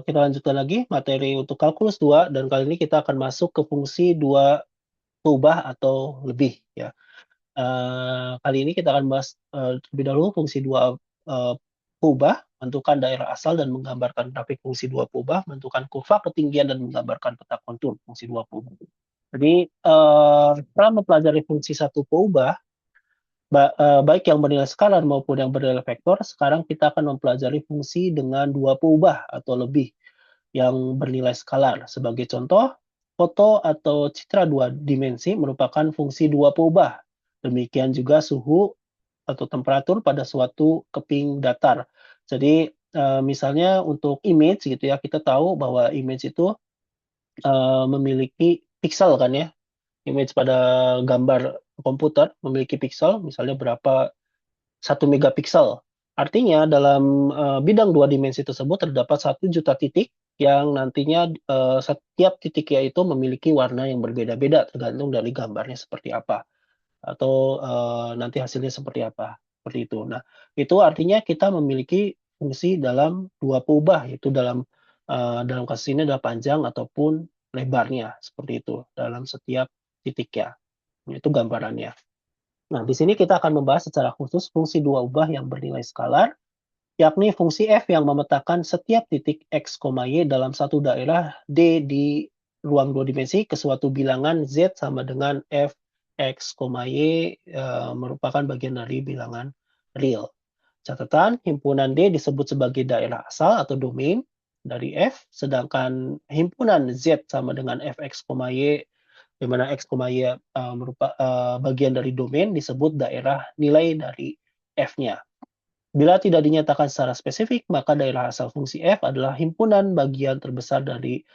kita lanjutkan lagi materi untuk kalkulus 2 dan kali ini kita akan masuk ke fungsi 2 peubah atau lebih ya. Kali ini kita akan bahas, terlebih dahulu fungsi 2 peubah, menentukan daerah asal dan menggambarkan grafik fungsi 2 peubah, menentukan kurva ketinggian dan menggambarkan peta kontur fungsi 2 peubah. Jadi, setelah mempelajari fungsi 1 peubah, baik yang bernilai skalar maupun yang bernilai vektor, sekarang kita akan mempelajari fungsi dengan 2 peubah atau lebih yang bernilai skalar. Sebagai contoh, foto atau citra 2 dimensi merupakan fungsi 2 peubah. Demikian juga suhu atau temperatur pada suatu keping datar. Jadi, misalnya untuk image gitu ya, kita tahu bahwa image itu, memiliki piksel kan ya, image pada gambar komputer memiliki piksel, misalnya berapa 1 megapiksel. Artinya dalam, bidang 2 dimensi tersebut terdapat 1 juta titik yang nantinya, setiap titiknya itu memiliki warna yang berbeda-beda tergantung dari gambarnya seperti apa, atau, nanti hasilnya seperti apa, seperti itu. Nah, itu artinya kita memiliki fungsi dalam 2 peubah, yaitu dalam kasus ini adalah panjang ataupun lebarnya, seperti itu, dalam setiap titiknya, itu gambarannya. Nah, di sini kita akan membahas secara khusus fungsi 2 ubah yang bernilai skalar, yakni fungsi f yang memetakan setiap titik x, y dalam satu daerah D di ruang 2 dimensi ke suatu bilangan z sama dengan f, x, y merupakan bagian dari bilangan real. Catatan, himpunan D disebut sebagai daerah asal atau domain dari f, sedangkan himpunan z sama dengan fx, y di mana x, y bagian dari domain disebut daerah nilai dari f-nya. Bila tidak dinyatakan secara spesifik, maka daerah asal fungsi f adalah himpunan bagian terbesar dari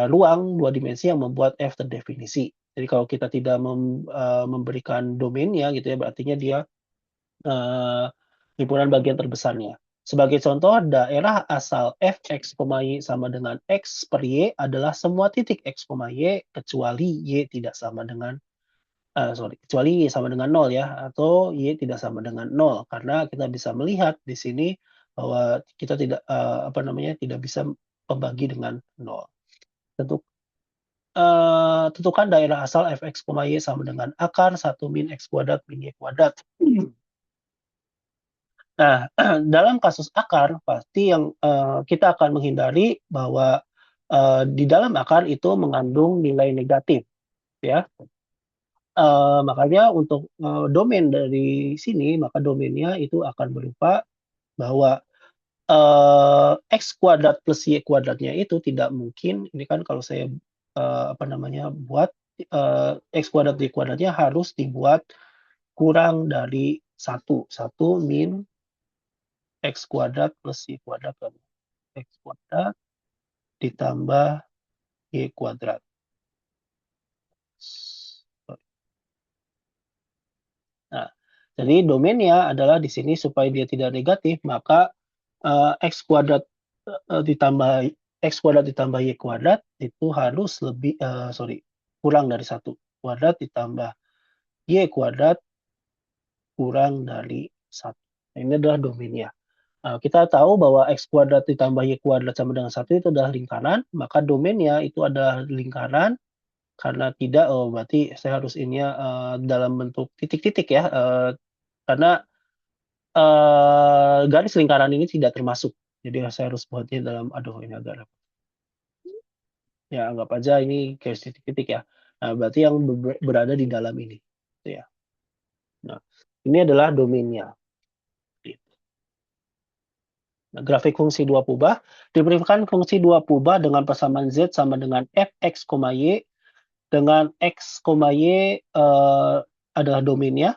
ruang 2 dimensi yang membuat f terdefinisi. Jadi kalau kita tidak memberikan domainnya gitu ya, berarti dia eee, himpunan bagian terbesarnya. Sebagai contoh, daerah asal fx, y sama dengan x per y adalah semua titik x, y kecuali y tidak sama dengan kecuali Y sama dengan 0 ya, atau Y tidak sama dengan 0. Karena kita bisa melihat di sini bahwa kita tidak, tidak bisa membagi dengan 0. Tentukan daerah asal fx, y sama dengan akar 1 min x kuadrat min y kuadrat. Nah, dalam kasus akar pasti yang, kita akan menghindari bahwa, di dalam akar itu mengandung nilai negatif ya. Makanya untuk, domain dari sini, maka domainnya itu akan berupa bahwa, x kuadrat plus y kuadratnya itu tidak mungkin ini kan kalau saya, buat, x kuadrat y kuadratnya harus dibuat kurang dari 1 min x kuadrat plus y kuadrat kan, x kuadrat ditambah y kuadrat. Nah, jadi domainnya adalah di sini supaya dia tidak negatif, maka, x kuadrat, ditambah x kuadrat ditambah y kuadrat itu harus kurang dari 1 kuadrat ditambah y kuadrat kurang dari 1. Nah, ini adalah domainnya. Kita tahu bahwa x kuadrat ditambah y kuadrat sama dengan 1 itu adalah lingkaran, maka domainnya itu adalah lingkaran, karena tidak, oh berarti saya harus ininya, dalam bentuk titik-titik ya, karena garis lingkaran ini tidak termasuk. Jadi saya harus buatnya dalam aduh ini agak repot. Ya anggap aja ini garis titik-titik ya. Nah berarti yang berada di dalam ini, gitu ya. Nah, ini adalah domainnya, gitu. Nah, grafik fungsi 2 peubah, diberikan fungsi 2 peubah dengan persamaan z sama dengan fx, y dengan x, y, adalah domainnya,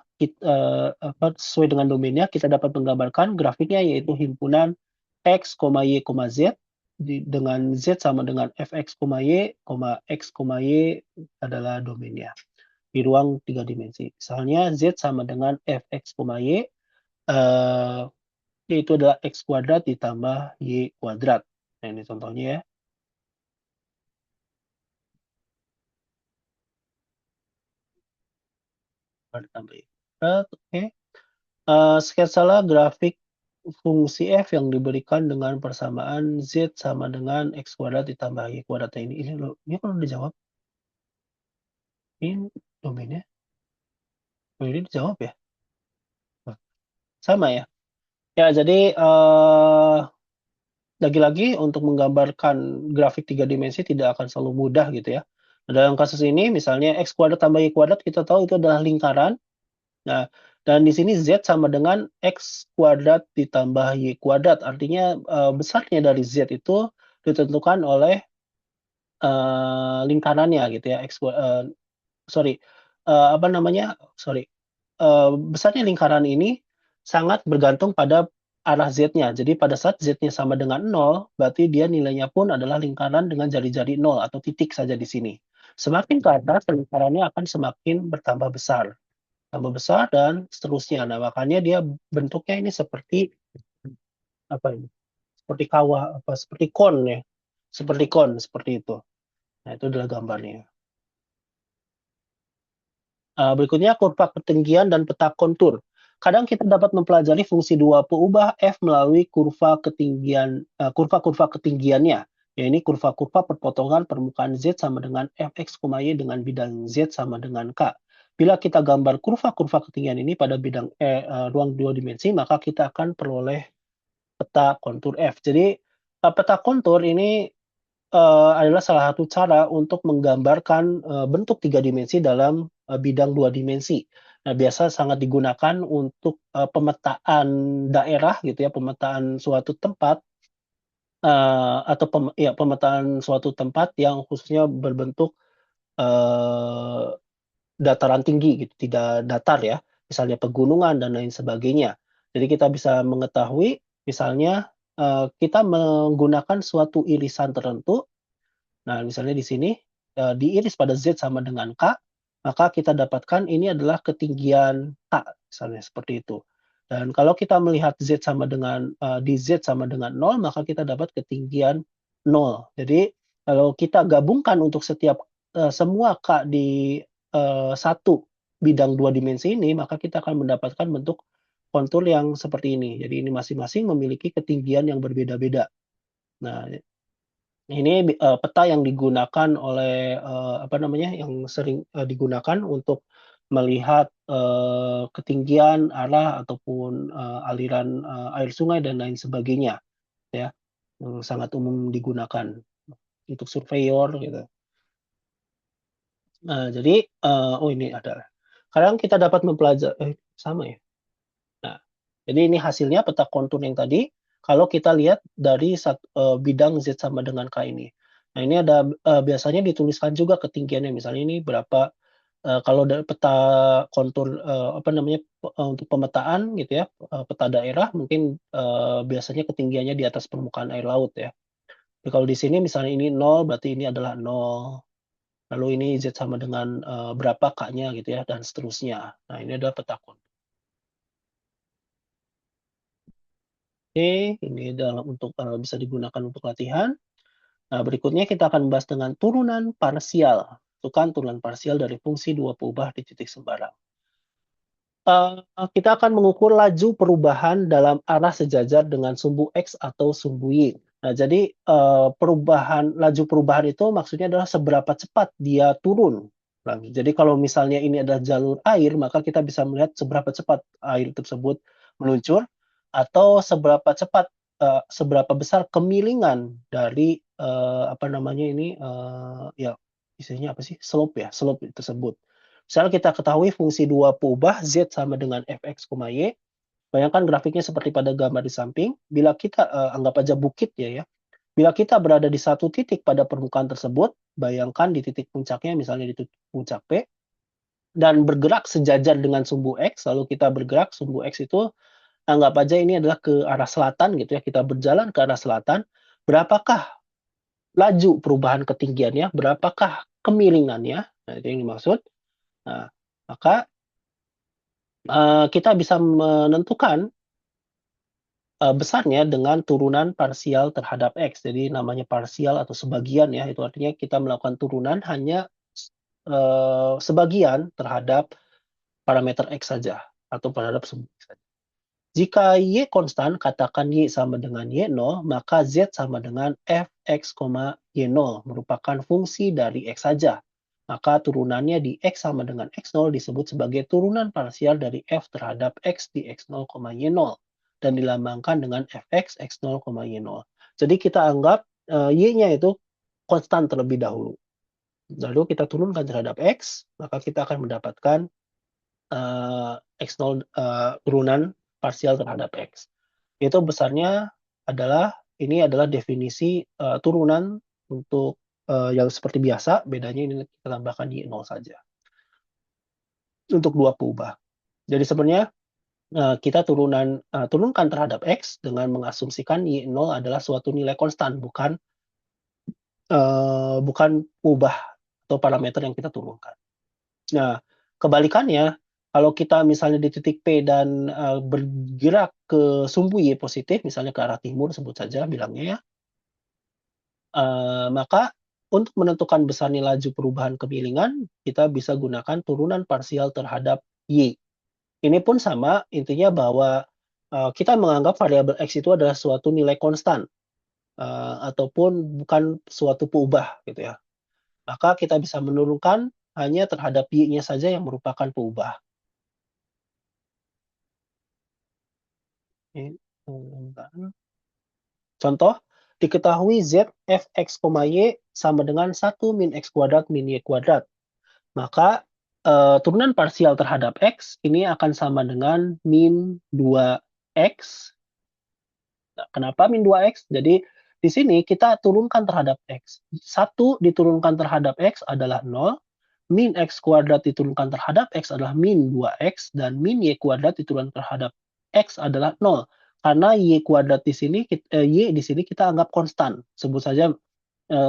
sesuai dengan domainnya kita dapat menggambarkan grafiknya yaitu himpunan x, y, z dengan z sama dengan fx, y, x, y adalah domainnya di ruang 3 dimensi. Misalnya z sama dengan fx, y, yaitu adalah x kuadrat ditambah y kuadrat. Nah ini contohnya ya. Ditambah y kuadrat, oke. Sketsalah grafik fungsi f yang diberikan dengan persamaan z sama dengan x kuadrat ditambah y kuadrat. Ini loh, ini kan udah dijawab. Ini domainnya, oh ini dijawab ya? Oh, sama ya? Ya, jadi lagi-lagi untuk menggambarkan grafik 3 dimensi tidak akan selalu mudah gitu ya. Dalam kasus ini misalnya x kuadrat tambah y kuadrat kita tahu itu adalah lingkaran. Nah, dan di sini z sama dengan x kuadrat ditambah y kuadrat. Artinya, besarnya dari z itu ditentukan oleh, lingkarannya gitu ya, sorry, apa namanya, sorry, besarnya lingkaran ini sangat bergantung pada arah Z-nya. Jadi pada saat Z-nya sama dengan 0, berarti dia nilainya pun adalah lingkaran dengan jari-jari 0 atau titik saja di sini. Semakin ke atas, lingkarannya akan semakin bertambah besar. Tambah besar dan seterusnya. Nah, makanya dia bentuknya ini seperti, apa ini, seperti kawah, apa, seperti kon ya, seperti kon, seperti itu. Nah, itu adalah gambarnya. Berikutnya kurva ketinggian dan peta kontur. Kadang kita dapat mempelajari fungsi dua peubah f melalui kurva-kurva ketinggiannya. Ya, ini kurva-kurva perpotongan permukaan Z sama dengan fx, y dengan bidang Z sama dengan K. Bila kita gambar kurva-kurva ketinggian ini pada bidang ruang dua dimensi, maka kita akan peroleh peta kontur F. Jadi, peta kontur ini adalah salah satu cara untuk menggambarkan, bentuk 3 dimensi dalam, bidang 2 dimensi. Nah, biasa sangat digunakan untuk, pemetaan daerah gitu ya, pemetaan suatu tempat, atau pemetaan suatu tempat yang khususnya berbentuk, eee, dataran tinggi gitu, tidak datar ya, misalnya pegunungan dan lain sebagainya. Jadi kita bisa mengetahui misalnya, kita menggunakan suatu irisan tertentu. Nah, misalnya di sini, diiris pada Z sama dengan K, maka kita dapatkan ini adalah ketinggian K, misalnya seperti itu. Dan kalau kita melihat Z sama dengan, di Z sama dengan 0, maka kita dapat ketinggian 0. Jadi, kalau kita gabungkan untuk setiap, semua K di, satu bidang 2 dimensi ini, maka kita akan mendapatkan bentuk kontur yang seperti ini. Jadi ini masing-masing memiliki ketinggian yang berbeda-beda. Nah, ini peta yang digunakan oleh, apa namanya, yang sering, digunakan untuk melihat, ketinggian, arah, ataupun, aliran, air sungai dan lain sebagainya, ya, yang sangat umum digunakan untuk surveyor gitu. Nah, jadi, oh ini ada. Kadang kita dapat sama ya? Nah, jadi ini hasilnya peta kontur yang tadi, kalau kita lihat dari bidang Z sama dengan K ini. Nah, ini ada, biasanya dituliskan juga ketinggiannya, misalnya ini berapa, kalau dari peta kontur, apa namanya, untuk pemetaan gitu ya, peta daerah mungkin, biasanya ketinggiannya di atas permukaan air laut ya. Tapi kalau di sini misalnya ini 0, berarti ini adalah 0, lalu ini Z sama dengan, berapa K-nya gitu ya, dan seterusnya. Nah, ini adalah peta kontur. Oke, ini dalam untuk, bisa digunakan untuk latihan. Nah, berikutnya kita akan membahas dengan turunan parsial. Tentukan turunan parsial dari fungsi dua peubah di titik sembarang. Kita akan mengukur laju perubahan dalam arah sejajar dengan sumbu X atau sumbu Y. Nah, jadi, laju perubahan itu maksudnya adalah seberapa cepat dia turun. Nah, jadi kalau misalnya ini adalah jalur air, maka kita bisa melihat seberapa cepat air tersebut meluncur, atau seberapa besar kemiringan dari, apa namanya ini, ya istilahnya apa sih, slope ya, slope tersebut. Misalnya kita ketahui fungsi dua peubah Z sama dengan fx, y. Bayangkan grafiknya seperti pada gambar di samping. Bila kita, anggap aja bukit ya. Bila kita berada di satu titik pada permukaan tersebut, bayangkan di titik puncaknya misalnya di titik puncak P, dan bergerak sejajar dengan sumbu X, lalu kita bergerak sumbu X itu anggap aja ini adalah ke arah selatan gitu ya, kita berjalan ke arah selatan, berapakah laju perubahan ketinggiannya, berapakah kemiringannya, nah itu yang dimaksud. Nah, maka kita bisa menentukan, besarnya dengan turunan parsial terhadap X. Jadi namanya parsial atau sebagian ya, itu artinya kita melakukan turunan hanya sebagian terhadap parameter X saja atau terhadap sumbu X saja. Jika Y konstan, katakan Y sama dengan Y0, maka Z sama dengan Fx, Y0, merupakan fungsi dari X saja. Maka turunannya di X sama dengan X0 disebut sebagai turunan parsial dari F terhadap X di X0, Y0, dan dilambangkan dengan Fx, X0, Y0. Jadi kita anggap Y-nya itu konstan terlebih dahulu. Lalu kita turunkan terhadap X, maka kita akan mendapatkan X0, turunan parsial terhadap X. Itu besarnya adalah ini adalah definisi turunan untuk yang seperti biasa, bedanya ini kita tambahkan Y0 saja untuk dua peubah. Jadi sebenarnya kita turunkan terhadap X dengan mengasumsikan Y0 adalah suatu nilai konstan, bukan peubah atau parameter yang kita turunkan. Nah, kebalikannya, kalau kita misalnya di titik P dan bergerak ke sumbu Y positif, misalnya ke arah timur sebut saja bilangnya ya, maka untuk menentukan besarnya laju perubahan kemiringan, kita bisa gunakan turunan parsial terhadap Y. Ini pun sama, intinya bahwa kita menganggap variabel X itu adalah suatu nilai konstan, ataupun bukan suatu peubah gitu ya. Maka kita bisa menurunkan hanya terhadap Y-nya saja yang merupakan peubah. Ini turunkan. Contoh, diketahui Z Fx, Y sama dengan 1 min X kuadrat min Y kuadrat. Maka turunan parsial terhadap X ini akan sama dengan min 2X. Nah, kenapa min 2X? Jadi di sini kita turunkan terhadap X. 1 diturunkan terhadap X adalah 0, min X kuadrat diturunkan terhadap X adalah min 2X, dan min Y kuadrat diturunkan terhadap X adalah 0. Karena Y kuadrat di sini, Y di sini kita anggap konstan. Sebut saja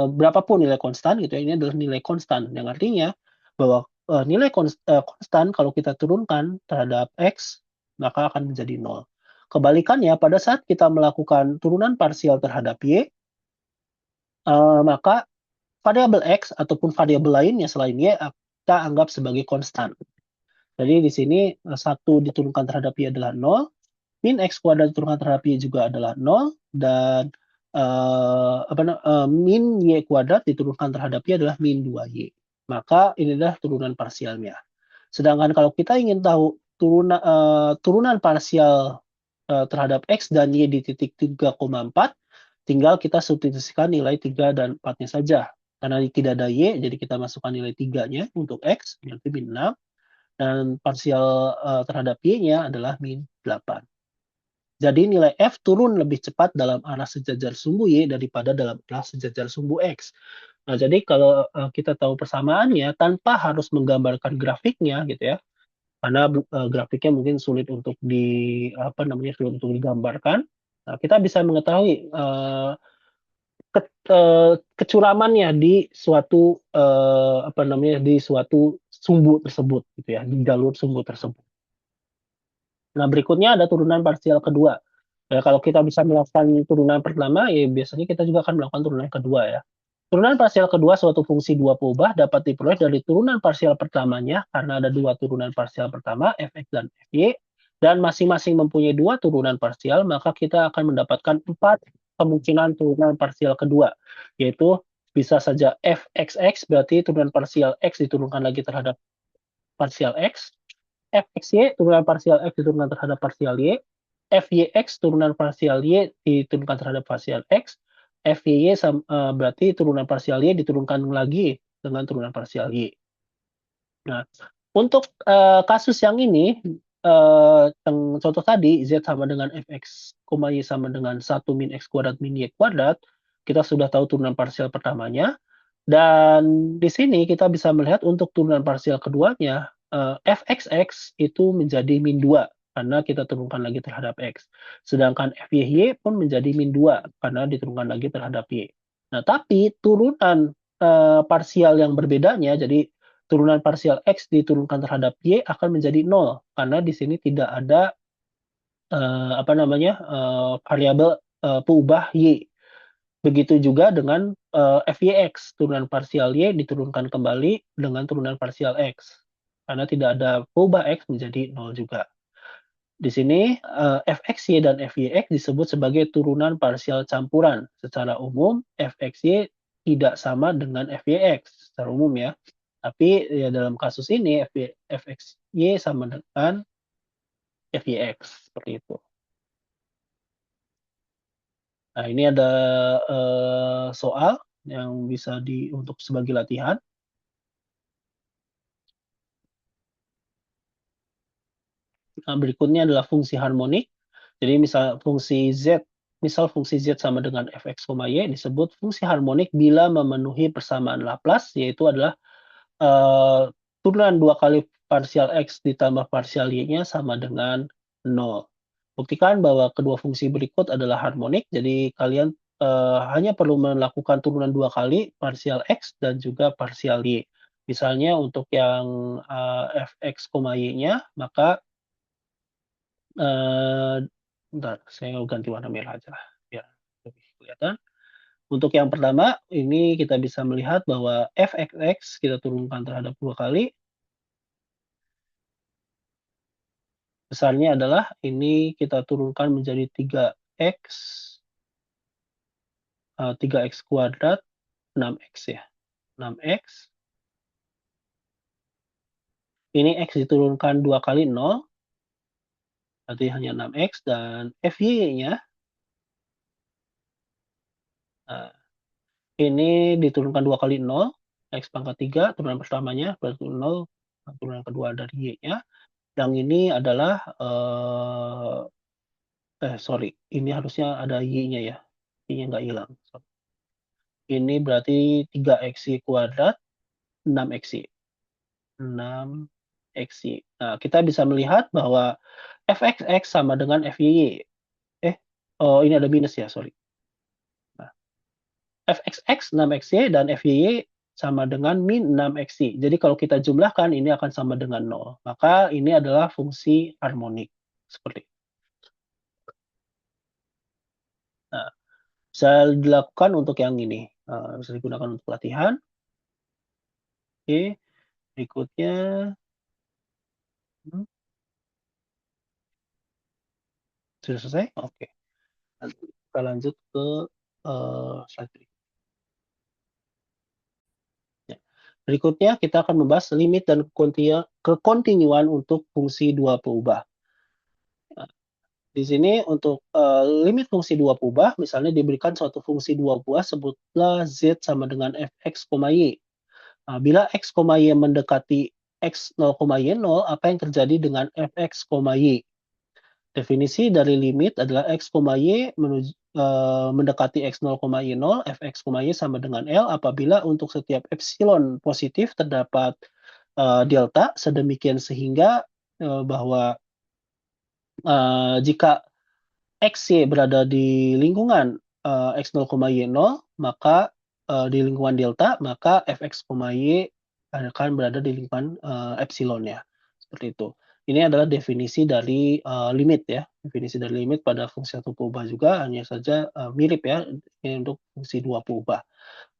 berapapun nilai konstan gitu ya, ini adalah nilai konstan. Yang artinya bahwa nilai konstan kalau kita turunkan terhadap X, maka akan menjadi 0. Kebalikannya, pada saat kita melakukan turunan parsial terhadap Y, maka variabel X ataupun variabel lainnya selain Y kita anggap sebagai konstan. Jadi di sini 1 diturunkan terhadap Y adalah 0, min X kuadrat diturunkan terhadap Y juga adalah 0, dan min Y kuadrat diturunkan terhadap Y adalah min 2Y. Maka ini adalah turunan parsialnya. Sedangkan kalau kita ingin tahu turunan parsial terhadap X dan Y di titik 3,4, tinggal kita substitusikan nilai 3 dan 4-nya saja. Karena tidak ada Y, jadi kita masukkan nilai 3-nya untuk X, yaitu min 6, dan parsial terhadap Y-nya adalah min 8. Jadi nilai F turun lebih cepat dalam arah sejajar sumbu Y daripada dalam arah sejajar sumbu X. Nah, jadi kalau kita tahu persamaannya tanpa harus menggambarkan grafiknya gitu ya, karena grafiknya mungkin sulit untuk sulit untuk digambarkan. Nah, kita bisa mengetahui kecuramannya di suatu di suatu sumbu tersebut gitu ya, di jalur sumbu tersebut. Nah, berikutnya ada turunan parsial kedua. Ya, kalau kita bisa melakukan turunan pertama, ya biasanya kita juga akan melakukan turunan kedua ya. Turunan parsial kedua suatu fungsi dua peubah dapat diperoleh dari turunan parsial pertamanya karena ada dua turunan parsial pertama, Fx dan Fy, dan masing-masing mempunyai dua turunan parsial, maka kita akan mendapatkan 4 kemungkinan turunan parsial kedua, yaitu bisa saja Fxx berarti turunan parsial X diturunkan lagi terhadap parsial X, Fxy turunan parsial X diturunkan terhadap parsial Y, Fyx turunan parsial Y diturunkan terhadap parsial X, Fy berarti turunan parsial Y diturunkan lagi dengan turunan parsial Y. Nah, untuk kasus yang ini, yang contoh tadi Z sama dengan Fx, Y sama dengan 1 min X kuadrat min Y kuadrat, kita sudah tahu turunan parsial pertamanya, dan di sini kita bisa melihat untuk turunan parsial keduanya, Fxx itu menjadi min 2 karena kita turunkan lagi terhadap X. Sedangkan Fyy pun menjadi min 2 karena diturunkan lagi terhadap Y. Nah, tapi turunan parsial yang berbedanya, jadi turunan parsial X diturunkan terhadap Y akan menjadi 0 karena di sini tidak ada variabel peubah Y. Begitu juga dengan Fyx, turunan parsial Y diturunkan kembali dengan turunan parsial X. Karena tidak ada peubah X menjadi 0 juga. Di sini, fxy dan fyx disebut sebagai turunan parsial campuran. Secara umum, fxy tidak sama dengan fyx secara umum ya. Tapi ya dalam kasus ini fxy sama dengan fyx, seperti itu. Nah, ini ada, soal yang bisa untuk sebagai latihan. Nah, berikutnya adalah fungsi harmonik. Jadi misal fungsi Z sama dengan fx, y disebut fungsi harmonik bila memenuhi persamaan Laplace, yaitu adalah turunan 2 kali parsial x ditambah parsial y-nya sama dengan 0. Buktikan bahwa kedua fungsi berikut adalah harmonik, jadi kalian hanya perlu melakukan turunan 2 kali parsial x dan juga parsial y. Misalnya untuk yang fx, y-nya, maka bentar, saya ganti warna merah aja lah, biar lebih kelihatan. Untuk yang pertama, ini kita bisa melihat bahwa fxx kita turunkan terhadap 2 kali, besarnya adalah ini kita turunkan menjadi 3x kuadrat 6x ya, 6x. Ini x diturunkan 2 kali 0, berarti hanya 6x dan fy-nya, ini diturunkan 2 kali 0, x pangkat 3 turunan pertamanya, berarti 0, turunan kedua dari y-nya, yang ini adalah, sorry, ini harusnya ada y-nya ya, y-nya nggak hilang, sorry. Ini berarti 3x kuadrat 6x. 6x. Nah, kita bisa melihat bahwa fxx sama dengan fyy. Oh ini ada minus ya, sorry. Nah, fxx 6xy dan fyy sama dengan min 6xy. Jadi kalau kita jumlahkan ini akan sama dengan 0. Maka ini adalah fungsi harmonik. Seperti itu. Nah, bisa dilakukan untuk yang ini. Bisa digunakan untuk latihan. Oke, berikutnya. Hmm, sudah selesai? Oke. Nanti kita lanjut ke slide berikutnya. Ya. Berikutnya kita akan membahas limit dan kekontinuan untuk fungsi dua peubah. Nah, di sini untuk limit fungsi dua peubah, misalnya diberikan suatu fungsi dua buah, sebutlah z sama dengan fx, y. Nah, bila x, y mendekati x 0, y 0, apa yang terjadi dengan fx, y? Definisi dari limit adalah x, y mendekati x 0, y 0, fx, y sama dengan L apabila untuk setiap epsilon positif terdapat delta sedemikian sehingga bahwa jika XY berada di lingkungan x 0, y 0, maka di lingkungan delta, maka fx, y akan berada di lingkungan epsilon ya, seperti itu. Ini adalah definisi dari limit ya, definisi dari limit pada fungsi satu peubah juga hanya saja mirip ya ini untuk fungsi dua peubah.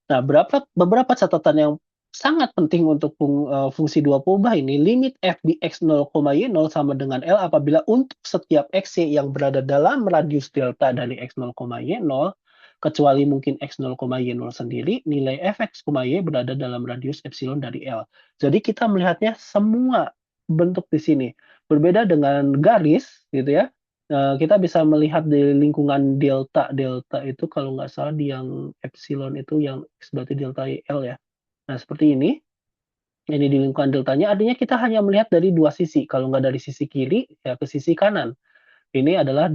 Nah, beberapa catatan yang sangat penting untuk fungsi dua peubah ini, limit f di x 0, y 0 sama dengan L apabila untuk setiap x, y yang berada dalam radius delta dari x 0, y 0, kecuali mungkin x 0, y 0 sendiri, nilai fx, y berada dalam radius epsilon dari L. Jadi kita melihatnya semua bentuk di sini. Berbeda dengan garis, gitu ya, kita bisa melihat di lingkungan delta. Delta itu kalau nggak salah di yang epsilon itu yang X berarti delta L ya. Nah, seperti ini di lingkungan deltanya artinya kita hanya melihat dari dua sisi. Kalau nggak dari sisi kiri, ya ke sisi kanan. Ini adalah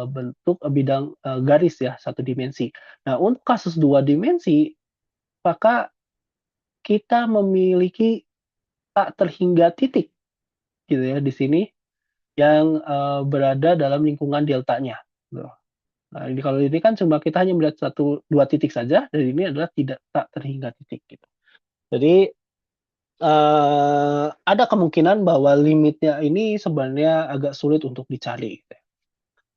bentuk bidang garis ya, satu dimensi. Nah, untuk kasus dua dimensi, maka kita memiliki tak terhingga titik gitu ya di sini yang berada dalam lingkungan deltanya. Gitu. Nah, ini kalau ini kan cuma kita hanya melihat satu dua titik saja, dan ini adalah tak terhingga titik gitu. Jadi ada kemungkinan bahwa limitnya ini sebenarnya agak sulit untuk dicari.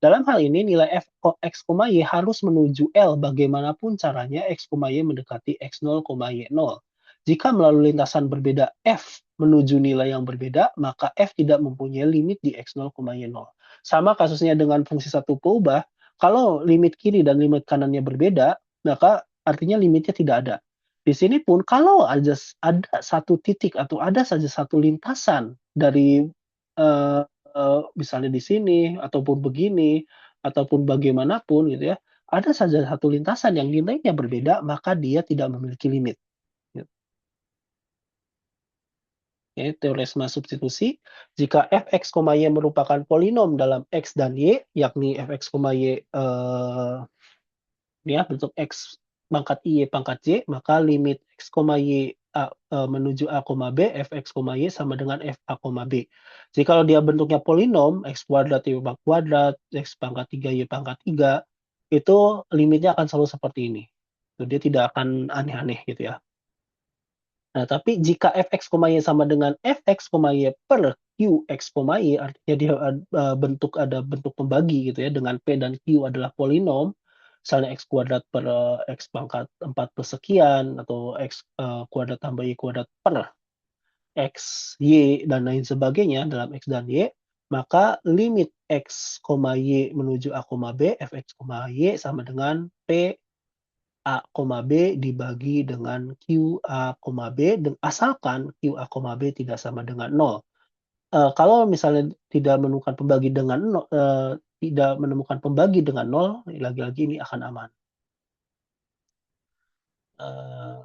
Dalam hal ini nilai f x, y harus menuju L bagaimanapun caranya x, y mendekati x 0, y 0. Jika melalui lintasan berbeda f, menuju nilai yang berbeda, maka f tidak mempunyai limit di x0, y0. Sama kasusnya dengan fungsi satu peubah, kalau limit kiri dan limit kanannya berbeda, maka artinya limitnya tidak ada. Di sini pun kalau ada satu titik atau ada saja satu lintasan dari, eee misalnya di sini ataupun begini, ataupun bagaimanapun gitu ya, ada saja satu lintasan yang nilainya berbeda, maka dia tidak memiliki limit, gitu. Oke, teorema substitusi, jika f(x, y) merupakan polinom dalam x dan y, yakni f(x, y), ini ya bentuk x pangkat y pangkat y, maka limit x, y menuju a, b, f(x, y) sama dengan f a, b. Jadi kalau dia bentuknya polinom, x kuadrat y pangkat kuadrat, x pangkat 3 y pangkat 3, itu limitnya akan selalu seperti ini. Dia tidak akan aneh-aneh gitu ya. Nah, tapi jika f(x, y) sama dengan f(x, y) per qx, y, artinya dia ada bentuk pembagi gitu ya, dengan p dan q adalah polinom, misalnya x kuadrat per, x pangkat 4 plus sekian, atau x, kuadrat tambah y kuadrat per x, y, dan lain sebagainya dalam x dan y, maka limit x, y menuju a, b, f(x, y) sama dengan p A, B dibagi dengan Q, A, B asalkan Q, A, B tidak sama dengan nol. Kalau misalnya tidak menemukan pembagi dengan tidak menemukan pembagi dengan nol, lagi-lagi ini akan aman. Eee,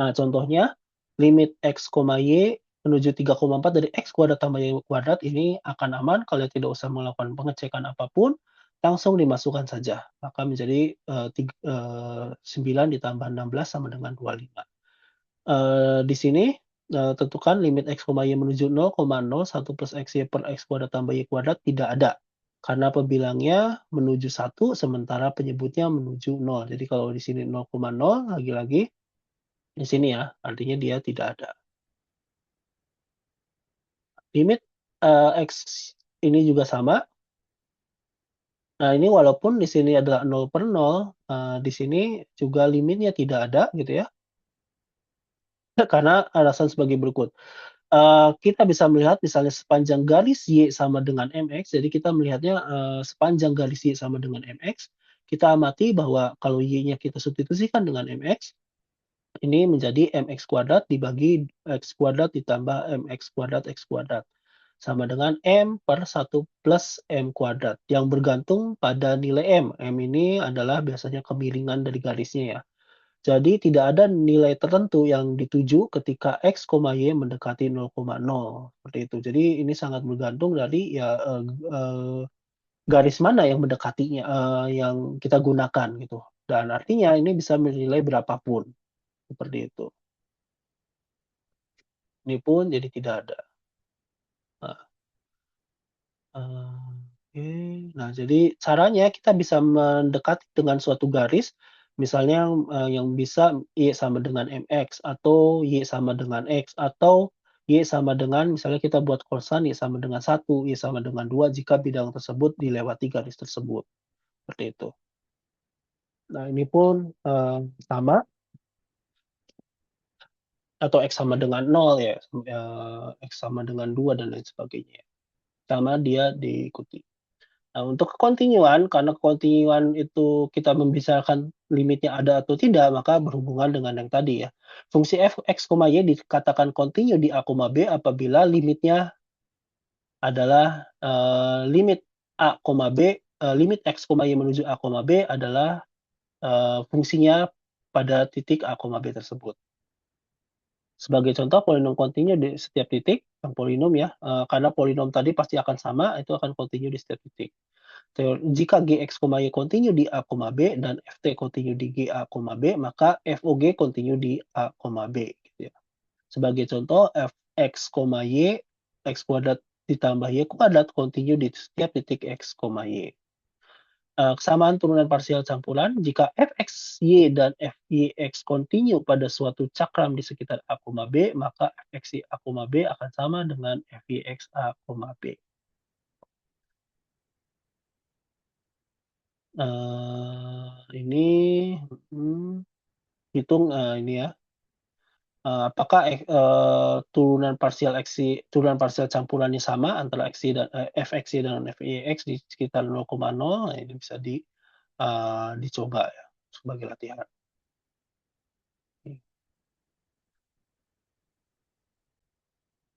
nah contohnya, limit x, y menuju 3,4 dari x kuadrat tambah y kuadrat ini akan aman kalau tidak usah melakukan pengecekan apapun, langsung dimasukkan saja. Maka menjadi, 9 ditambah 16 sama dengan 25. Di sini, tentukan limit x, y menuju 0,01 plus x, y per x kuadrat tambah y kuadrat tidak ada. Karena pebilangnya menuju 1 sementara penyebutnya menuju 0. Jadi kalau di sini 0,0 lagi-lagi, di sini ya, artinya dia tidak ada. Limit, x ini juga sama. Nah, ini walaupun di sini adalah 0/0, di sini juga limitnya tidak ada gitu ya, karena alasan sebagai berikut. Kita bisa melihat misalnya sepanjang garis Y sama dengan MX, jadi kita melihatnya, sepanjang garis Y sama dengan MX, kita amati bahwa kalau Y-nya kita substitusikan dengan MX, ini menjadi MX kuadrat dibagi X kuadrat ditambah MX kuadrat X kuadrat, sama dengan M per 1 plus M kuadrat, yang bergantung pada nilai M. M ini adalah biasanya kemiringan dari garisnya ya. Jadi tidak ada nilai tertentu yang dituju ketika x, y mendekati 0,0, seperti itu. Jadi ini sangat bergantung dari ya, garis mana yang mendekatinya, yang kita gunakan gitu. Dan artinya ini bisa menilai berapapun, seperti itu. Ini pun jadi tidak ada. Nah, oke. Nah, jadi caranya kita bisa mendekati dengan suatu garis, misalnya, yang bisa Y sama dengan MX, atau Y sama dengan X, atau Y sama dengan misalnya kita buat konsan Y sama dengan 1, Y sama dengan 2 jika bidang tersebut dilewati garis tersebut, seperti itu. Nah, ini pun, sama atau X sama dengan 0 ya, X sama dengan 2 dan lain sebagainya. Sama dia diikuti. Nah, untuk kekontinuan, karena kekontinuan itu kita membicarakan limitnya ada atau tidak, maka berhubungan dengan yang tadi ya. Fungsi f, x, y dikatakan kontinu di a, b apabila limitnya adalah, limit a, b, limit x, y menuju a, b adalah, fungsinya pada titik a, b tersebut. Sebagai contoh polinom kontinu di setiap titik, yang polinom ya, karena polinom tadi pasti akan sama, itu akan kontinu di setiap titik. Jika Gx, Y kontinu di A, B dan Ft kontinu di G, A, B, maka Fog kontinu di A, B gitu ya. Sebagai contoh Fx, Y, X kuadrat ditambah Y kuadrat kontinu di setiap titik X, Y. Kesamaan turunan parsial campuran, jika Fx, Y dan Fyx kontinu pada suatu cakram di sekitar A, B, maka Fx, Y, A, B akan sama dengan Fyx, A, B. Ini mhm, hitung, ini ya, Apakah turunan parsial turunan parsial campurannya sama antara fxy dengan fix di sekitar 0,0, nah ini bisa dicoba ya sebagai latihan.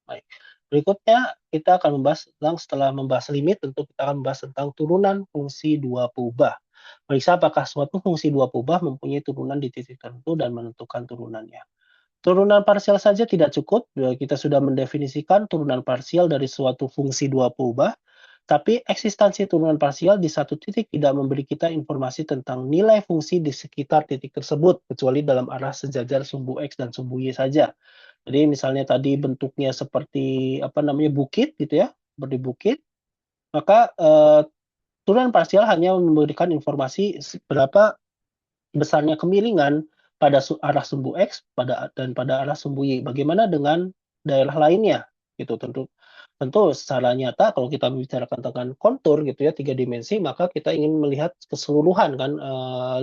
Baik. Berikutnya kita akan setelah membahas limit, tentu kita akan membahas tentang turunan fungsi dua peubah. Periksa apakah suatu fungsi dua peubah mempunyai turunan di titik tertentu dan menentukan turunannya. Turunan parsial saja tidak cukup, kita sudah mendefinisikan turunan parsial dari suatu fungsi dua peubah, tapi eksistensi turunan parsial di satu titik tidak memberi kita informasi tentang nilai fungsi di sekitar titik tersebut, kecuali dalam arah sejajar sumbu X dan sumbu Y saja. Jadi misalnya tadi bentuknya seperti, apa namanya, bukit gitu ya, seperti bukit, maka, turunan parsial hanya memberikan informasi berapa besarnya kemiringan pada arah sumbu X dan pada arah sumbu Y. Bagaimana dengan daerah lainnya? Gitu. Tentu tentu secara nyata kalau kita membicarakan tentang kontur gitu ya, 3 dimensi, maka kita ingin melihat keseluruhan kan,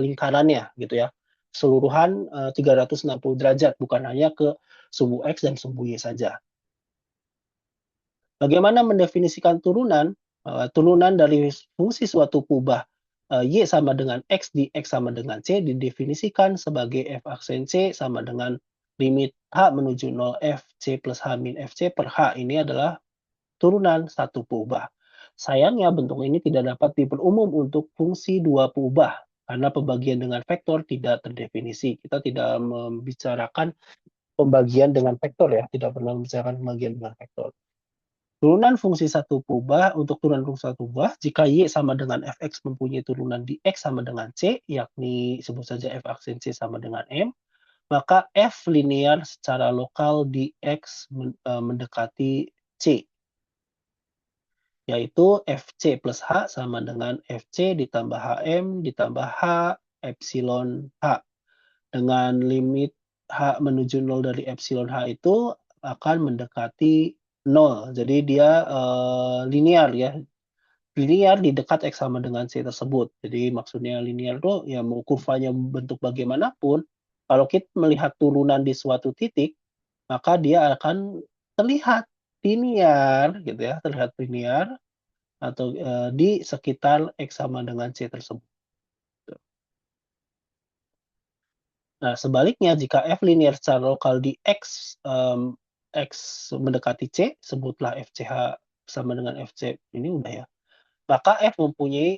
lingkarannya gitu ya. Keseluruhan, 360 derajat, bukan hanya ke sumbu X dan sumbu Y saja. Bagaimana mendefinisikan turunan? Turunan dari fungsi suatu kubah Y sama dengan X di X sama dengan C didefinisikan sebagai f aksen C sama dengan limit H menuju 0 F C plus H min FC per H. Ini adalah turunan satu peubah. Sayangnya bentuk ini tidak dapat diperumum untuk fungsi dua peubah karena pembagian dengan vektor tidak terdefinisi. Kita tidak membicarakan pembagian dengan vektor ya, tidak pernah membicarakan pembagian dengan vektor. Turunan fungsi satu peubah untuk turunan fungsi satu peubah, jika Y sama dengan fx mempunyai turunan di X sama dengan C, yakni sebut saja f aksen C sama dengan M, maka F linear secara lokal di X mendekati C, yaitu Fc plus H sama dengan Fc ditambah Hm ditambah H epsilon H. Dengan limit H menuju 0 dari epsilon H itu akan mendekati 0. Jadi dia, linear ya, linear di dekat X sama dengan C tersebut. Jadi maksudnya linear itu ya mau kurvanya bentuk bagaimanapun, kalau kita melihat turunan di suatu titik, maka dia akan terlihat linear gitu ya, terlihat linear atau, di sekitar X sama dengan C tersebut. Nah, sebaliknya jika F linear secara lokal di X, X mendekati C, sebutlah FCH sama dengan FC ini udah ya, maka F mempunyai,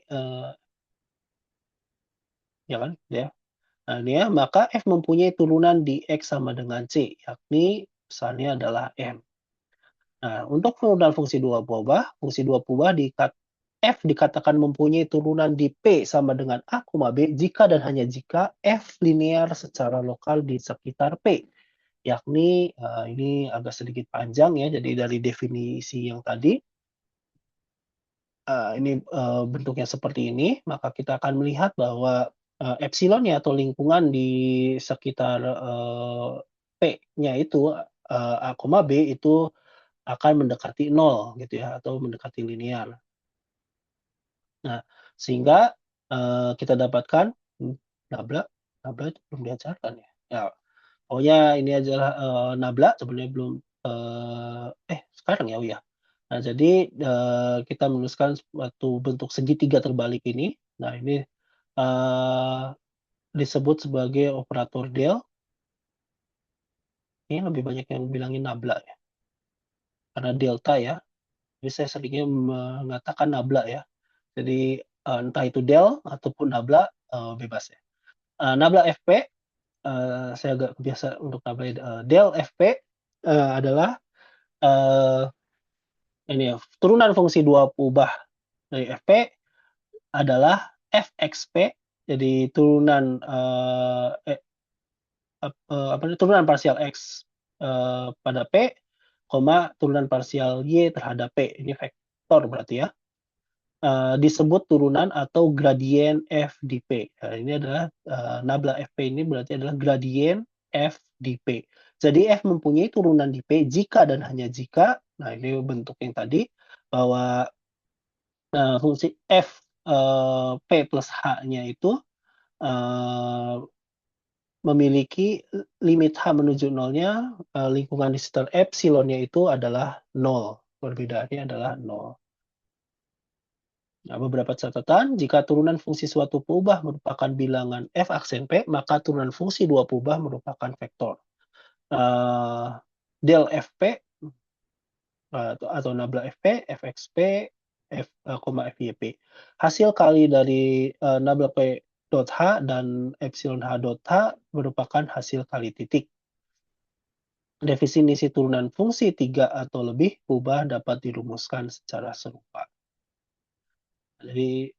ya kan, ya. Nah, ini ya, maka F mempunyai turunan di X sama dengan C, yakni besarnya adalah M. Nah, untuk turunan fungsi dua peubah F dikatakan mempunyai turunan di P sama dengan A, B jika dan hanya jika F linear secara lokal di sekitar P. Yakni, ini agak sedikit panjang ya, jadi dari definisi yang tadi, ini, bentuknya seperti ini, maka kita akan melihat bahwa, epsilonnya atau lingkungan di sekitar, P-nya itu, A, B itu akan mendekati 0 gitu ya, atau mendekati linear. Nah, sehingga, kita dapatkan nabla nabla itu belum diajarkan ya? Ya, pokoknya ini adalah, nabla sebenarnya belum, sekarang ya? Oh ya. Nah jadi, kita menuliskan suatu bentuk segitiga terbalik ini. Nah ini, eee, disebut sebagai operator Del. Ini lebih banyak yang bilangin nabla ya, karena delta ya. Jadi saya seringnya mengatakan nabla ya. Jadi, entah itu Del ataupun nabla, bebas ya. Nabla FP, saya agak biasa untuk nabla, del FP, adalah, eee, ini ya, turunan fungsi dua peubah dari FP adalah fxp, jadi turunan, apa namanya, turunan parsial X, pada P, turunan parsial Y terhadap P, ini vektor berarti ya, disebut turunan atau gradien F di P. Nah, ini adalah, nabla FP ini berarti adalah gradien F di P. Jadi F mempunyai turunan di P jika dan hanya jika, nah ini bentuk yang tadi, bahwa, fungsi F, P plus H-nya itu, eee, memiliki limit H menuju nolnya, lingkungan di sekitar epsilonnya itu adalah nol, perbedaannya adalah nol. Nah, beberapa catatan, jika turunan fungsi suatu peubah merupakan bilangan f aksen P, maka turunan fungsi dua peubah merupakan vektor. Eee, del Fp, atau nabla Fp, Fxp, F, FYP. Hasil kali dari, nabla P dot H dan epsilon H dot H merupakan hasil kali titik. Definisi turunan fungsi 3 atau lebih peubah dapat dirumuskan secara serupa. Jadi,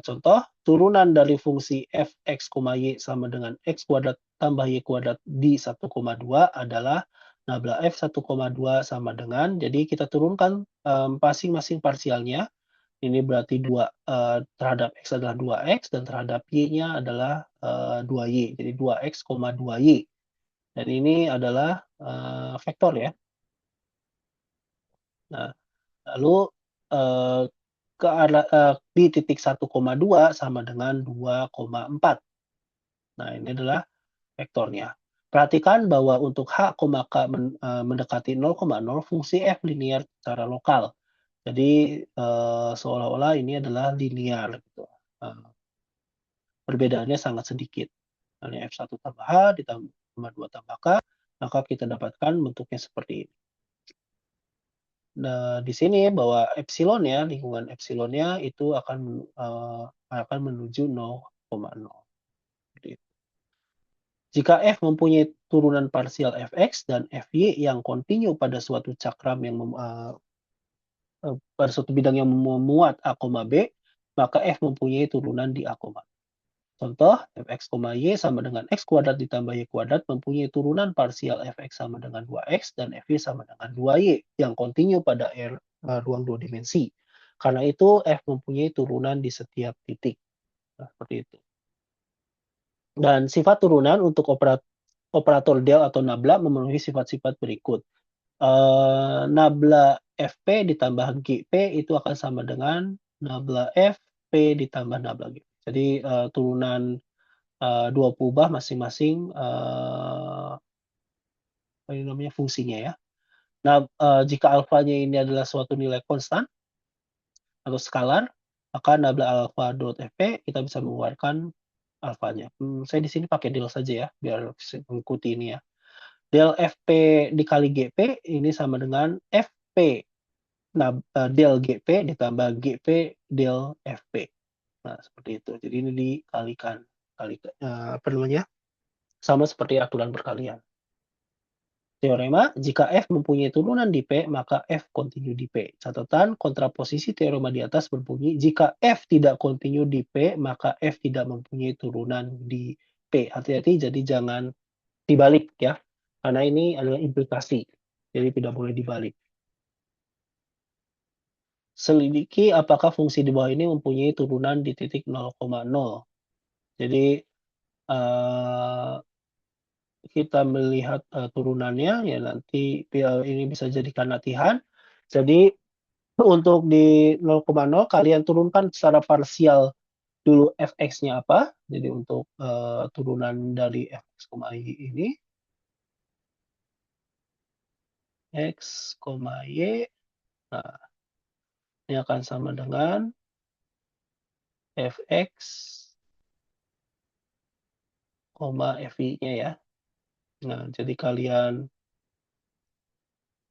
contoh, turunan dari fungsi f(x, y) sama dengan x kuadrat tambah y kuadrat di 1,2 adalah nabla f 1,2 sama dengan, jadi kita turunkan, masing-masing parsialnya, ini berarti 2, terhadap x adalah 2x dan terhadap y-nya adalah, 2y. Jadi 2x, 2y. Dan ini adalah, vektor ya. Nah, lalu, eee, ke arah di titik 1,2 sama dengan 2,4. Nah, ini adalah vektornya. Perhatikan bahwa untuk h, k mendekati 0,0 fungsi f linear secara lokal. Jadi, seolah-olah ini adalah linear gitu, eee, perbedaannya sangat sedikit. Misalnya f1 tambah h ditambah 2 tambah k, maka kita dapatkan bentuknya seperti ini. Nah, di sini bahwa epsilonnya, lingkungan epsilonnya itu akan menuju 0,0, seperti itu. Jika F mempunyai turunan parsial Fx dan Fy yang kontinu pada suatu cakram yang pada suatu bidang yang memuat A, B, maka F mempunyai turunan di A, contoh, Fx, Y sama dengan X kuadrat ditambah Y kuadrat mempunyai turunan parsial Fx sama dengan 2X dan Fy sama dengan 2Y yang kontinu pada ruang dua dimensi. Karena itu F mempunyai turunan di setiap titik. Nah, seperti itu. Dan sifat turunan untuk operator del atau nabla memenuhi sifat-sifat berikut. Nabla Fp ditambah Gp itu akan sama dengan nabla Fp ditambah nabla Gp. Jadi, turunan dua peubah masing-masing, apa ini namanya, fungsinya ya. Nah, jika alfanya ini adalah suatu nilai konstan atau skalar, maka nabla alfa dot Fp kita bisa mengeluarkan alfanya. Saya di sini pakai del saja ya, biar mengikuti ini ya. Del Fp dikali Gp ini sama dengan Fp del Gp ditambah Gp del Fp. Nah, seperti itu. Jadi ini dikalikan, apa namanya, sama seperti aturan perkalian. Teorema, jika F mempunyai turunan di P, maka F kontinu di P. Catatan, kontraposisi teorema di atas berbunyi, jika F tidak kontinu di P, maka F tidak mempunyai turunan di P. Hati-hati, jadi jangan dibalik ya, karena ini adalah implikasi, jadi tidak boleh dibalik. Selidiki apakah fungsi di bawah ini mempunyai turunan di titik 0,0. Jadi, kita melihat, turunannya, ya nanti ini bisa jadikan latihan. Jadi untuk di 0,0 kalian turunkan secara parsial dulu fx-nya apa, jadi untuk, turunan dari fx, y ini, x, y, nah ini akan sama dengan fx, fy-nya ya. Nah, jadi kalian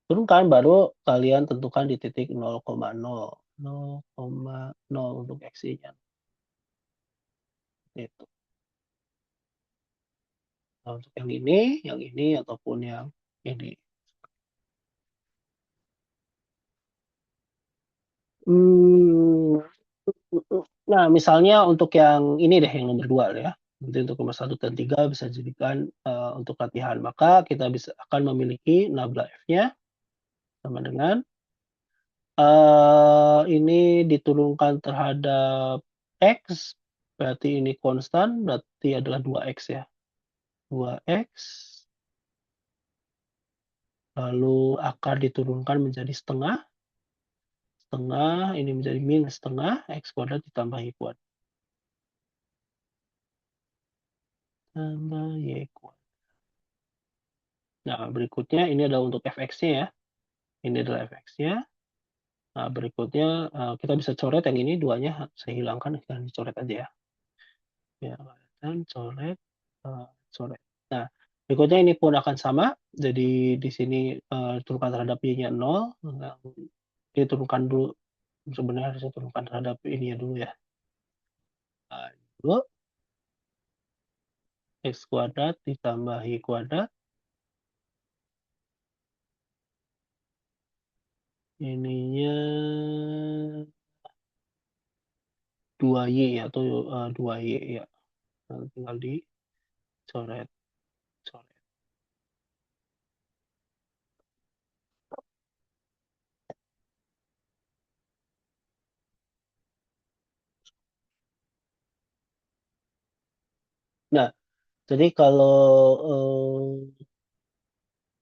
turunkan, baru kalian tentukan di titik 0,0, 0,0 untuk x-nya, itu. Nah, untuk yang ini ataupun yang ini. Mmm, nah misalnya untuk yang ini deh, yang nomor 2 ya. Nanti untuk nomor 1 dan 3 bisa jadikan, untuk latihan. Maka kita akan memiliki nabla F-nya sama dengan, ini diturunkan terhadap X, berarti ini konstan, berarti adalah 2X ya. 2X, lalu akar diturunkan menjadi setengah, ini menjadi min setengah, X kuadrat ditambah Y kuadrat. tambah Y kuadrat. Nah, berikutnya ini adalah untuk fx-nya ya. Ini adalah fx-nya. Nah, berikutnya, kita bisa coret yang ini duanya saya hilangkan, jangan dicoret aja ya. Ya, dan coret, coret. Nah, berikutnya ini pun akan sama, jadi di sini, turunkan terhadap Y-nya 0, nah, diturunkan dulu, sebenarnya harusnya turunkan terhadap ininya dulu ya, dulu X kuadrat ditambah Y kuadrat, ininya 2Y atau, 2Y ya, tinggal dicoret coret. Nah, jadi kalau,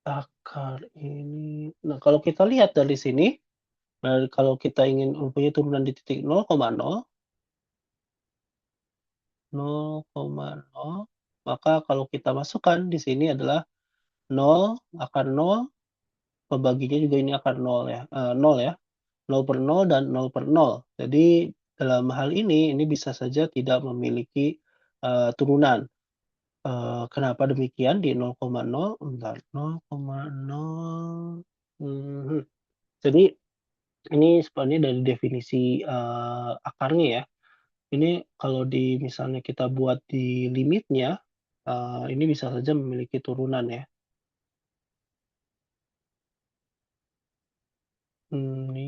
akar ini nah kalau kita lihat dari sini, kalau kita ingin mempunyai turunan di titik 0,0, maka kalau kita masukkan di sini adalah 0, akar 0, pembaginya juga ini akar 0 ya, 0 ya, 0/0 dan 0/0. Jadi dalam hal ini bisa saja tidak memiliki, turunan. Kenapa demikian di 0,0 bentar, 0,0, jadi ini sebenarnya dari definisi, akarnya ya. Ini kalau misalnya kita buat di limitnya, ini bisa saja memiliki turunan ya. Ini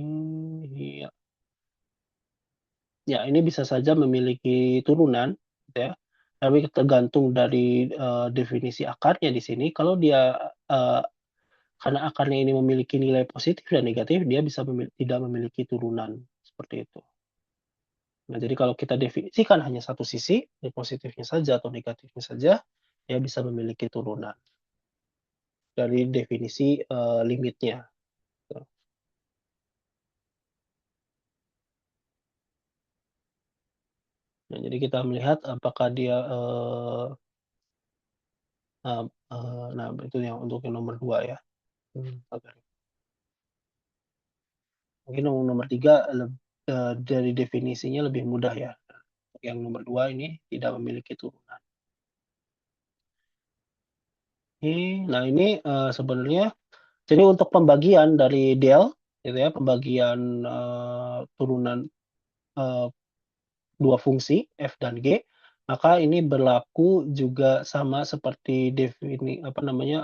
iya. Ya, ini bisa saja memiliki turunan, gitu ya. Tapi tergantung dari, definisi akarnya di sini, kalau dia, eee, karena akarnya ini memiliki nilai positif dan negatif, dia bisa tidak memiliki turunan, seperti itu. Nah, jadi kalau kita definisikan hanya satu sisi, ya positifnya saja atau negatifnya saja, ya bisa memiliki turunan dari definisi, limitnya, gitu. Nah, jadi kita melihat apakah dia, nah itu yang untuk yang nomor 2 ya. Oke. Mungkin yang nomor 3 dari definisinya lebih mudah ya. Yang nomor 2 ini tidak memiliki turunan. Nah ini, sebenarnya jadi untuk pembagian dari del gitu ya, pembagian, turunan, eee, 2 fungsi f dan g, maka ini berlaku juga sama seperti apa namanya,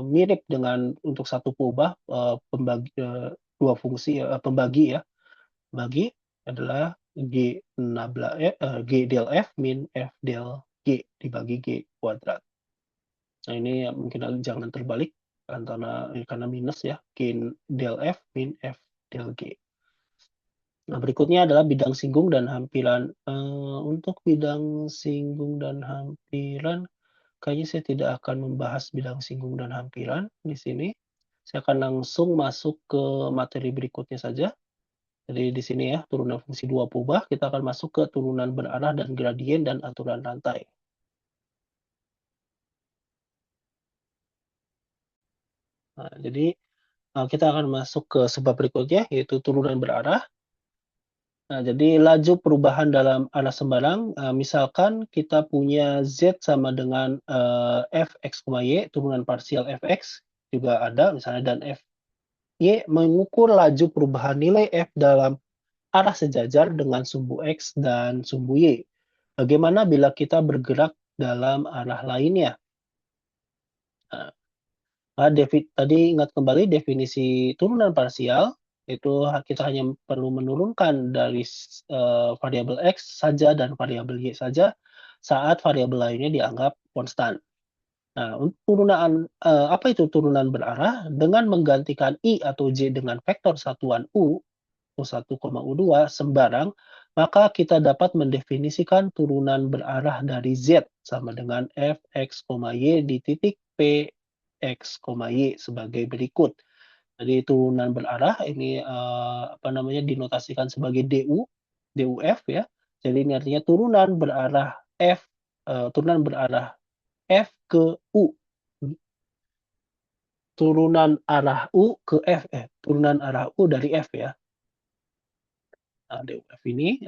mirip dengan untuk satu kubah, 2 fungsi, pembagi ya. Bagi adalah G del F min F del G dibagi G kuadrat. Nah ini ya mungkin jangan terbalik antara karena minus ya, G del F min F del G. Nah berikutnya adalah bidang singgung dan hampiran. Untuk bidang singgung dan hampiran, kayaknya saya tidak akan membahas bidang singgung dan hampiran di sini. Saya akan langsung masuk ke materi berikutnya saja. Jadi di sini ya, turunan fungsi dua kubah, kita akan masuk ke turunan berarah dan gradien dan aturan rantai. Nah, jadi, kita akan masuk ke sebab berikutnya, yaitu turunan berarah. Nah, jadi laju perubahan dalam arah sembarang, misalkan kita punya Z sama dengan, Fx, Y, turunan parsial Fx juga ada misalnya dan Fy mengukur laju perubahan nilai F dalam arah sejajar dengan sumbu X dan sumbu Y. Bagaimana bila kita bergerak dalam arah lainnya? Nah, tadi ingat kembali definisi turunan parsial, itu kita hanya perlu menurunkan dari variabel X saja dan variabel Y saja saat variabel lainnya dianggap konstan. Nah, apa itu turunan berarah? Dengan menggantikan I atau J dengan vektor satuan U1, U2 sembarang, maka kita dapat mendefinisikan turunan berarah dari Z sama dengan Fx, Y di titik P, X, Y sebagai berikut. Jadi turunan berarah ini, apa namanya, dinotasikan sebagai DUF ya. Jadi ini artinya turunan berarah F, turunan berarah F ke U. Turunan arah U ke F, turunan arah U dari F ya. Nah, DUF ini,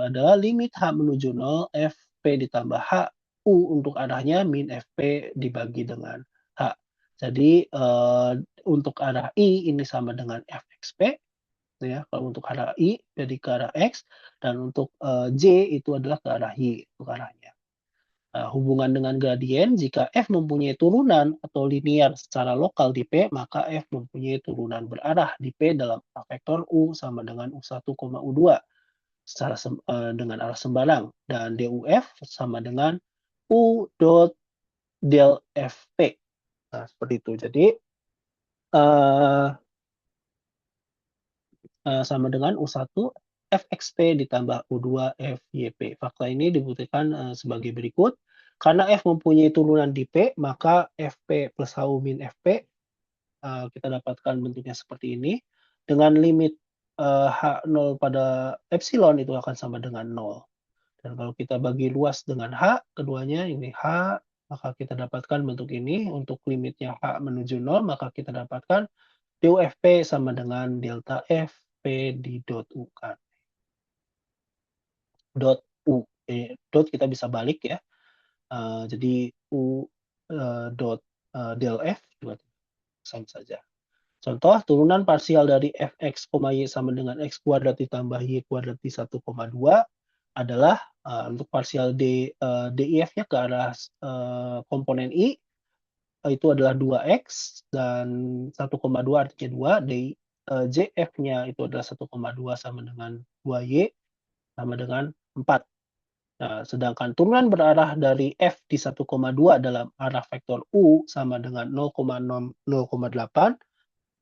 adalah limit H menuju 0, Fp ditambah H, U untuk arahnya min Fp dibagi dengan H. Jadi, untuk arah I ini sama dengan Fxp, ya, kalau untuk arah I jadi ke arah X, dan untuk, J itu adalah ke arah Y, untuk arahnya. Hubungan dengan gradien, jika F mempunyai turunan atau linear secara lokal di P, maka F mempunyai turunan berarah di P dalam vektor U sama dengan U1, U2 secara dengan arah sembarang, dan DUF sama dengan U dot del FP. Nah, seperti itu. Jadi, eee sama dengan U1 Fxp ditambah U2 Fyp. Fakta ini dibuktikan, sebagai berikut. Karena F mempunyai turunan di P, maka Fp plus HU min Fp, kita dapatkan bentuknya seperti ini. Dengan limit, H 0 pada epsilon itu akan sama dengan 0. Dan kalau kita bagi luas dengan H, keduanya ini H, maka kita dapatkan bentuk ini. Untuk limitnya H menuju 0, maka kita dapatkan DUFP sama dengan delta Fp di dot U kan. Dot U, dot kita bisa balik ya, jadi U, dot, del F juga sama saja. Contoh, turunan parsial dari Fx, Y sama dengan X kuadrat ditambah Y kuadrat di 1,2 adalah, untuk parsial DIF-nya ke arah, komponen I, itu adalah 2X dan 1,2 artinya 2, JF-nya itu adalah 1,2 sama dengan 2Y sama dengan 4. Nah, sedangkan turunan berarah dari F di 1,2 dalam arah vektor U sama dengan 0,8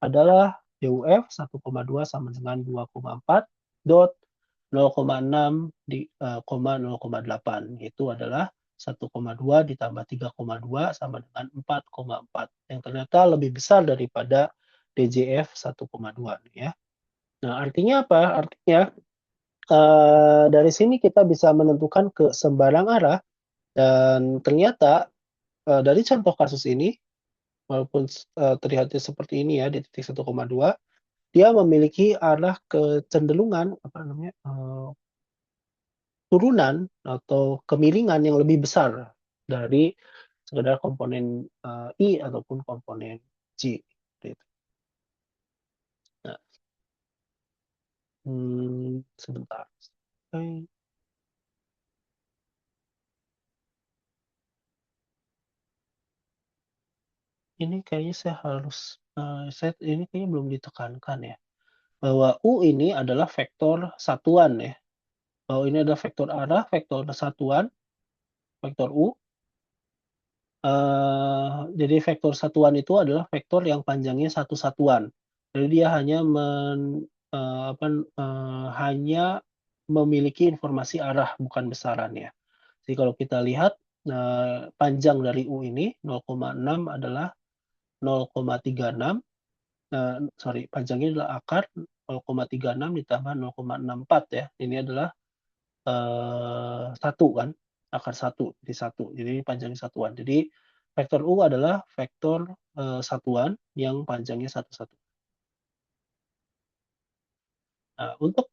adalah DUF 1,2 sama dengan 2,4 dot 0,6 di, 0,8. Itu adalah 1,2 ditambah 3,2 sama dengan 4,4, yang ternyata lebih besar daripada DJF 1,2 nih ya. Nah, artinya apa? Artinya, dari sini kita bisa menentukan ke sembarang arah, dan ternyata, dari contoh kasus ini, walaupun terlihatnya seperti ini ya di titik 1,2, dia memiliki arah kecenderungan, apa namanya, turunan atau kemiringan yang lebih besar dari sekedar komponen, I ataupun komponen J, gitu. Nah, sebentar. Oke. Ini kayaknya saya ini kayaknya belum ditekankan ya, bahwa U ini adalah vektor satuan ya, bahwa ini adalah vektor arah, vektor satuan, vektor U. Jadi vektor satuan itu adalah vektor yang panjangnya satu satuan. Jadi dia hanya hanya memiliki informasi arah, bukan besarannya. Jadi kalau kita lihat, panjang dari U ini 0,6 adalah 0,36, panjangnya adalah akar 0,36 ditambah 0,64 ya. Ini adalah 1 kan, akar 1, jadi 1. Jadi panjangnya satuan. Jadi vektor U adalah vektor, satuan yang panjangnya satu. Nah, untuk,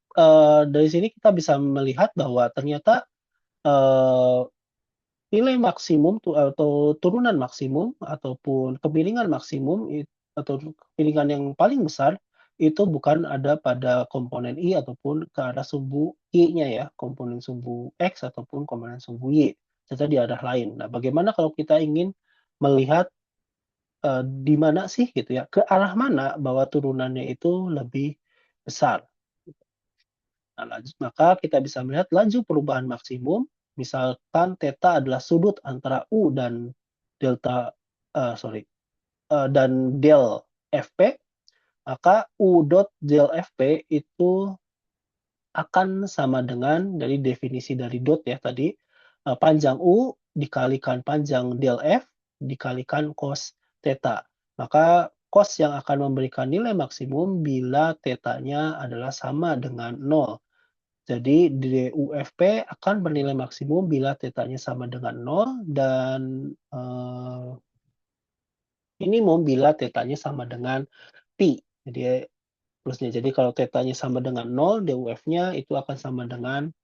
dari sini kita bisa melihat bahwa ternyata, eee, nilai maksimum atau turunan maksimum ataupun kemiringan maksimum atau kemiringan yang paling besar, itu bukan ada pada komponen I ataupun ke arah sumbu I-nya ya, komponen sumbu X ataupun komponen sumbu Y, saja di arah lain. Nah, bagaimana kalau kita ingin melihat, di mana sih gitu ya, ke arah mana bahwa turunannya itu lebih besar? Nah, maka kita bisa melihat laju perubahan maksimum, misalkan theta adalah sudut antara U dan delta, dan del Fp, maka U dot del Fp itu akan sama dengan dari definisi dari dot ya tadi, panjang U dikalikan panjang del F dikalikan cos theta. Maka cos yang akan memberikan nilai maksimum bila tetanya adalah sama dengan 0. Jadi DUFP akan bernilai maksimum bila tetanya sama dengan nol dan, minimum bila tetanya sama dengan pi. Jadi plusnya. Jadi kalau tetanya sama dengan nol, DUF-nya itu akan sama dengan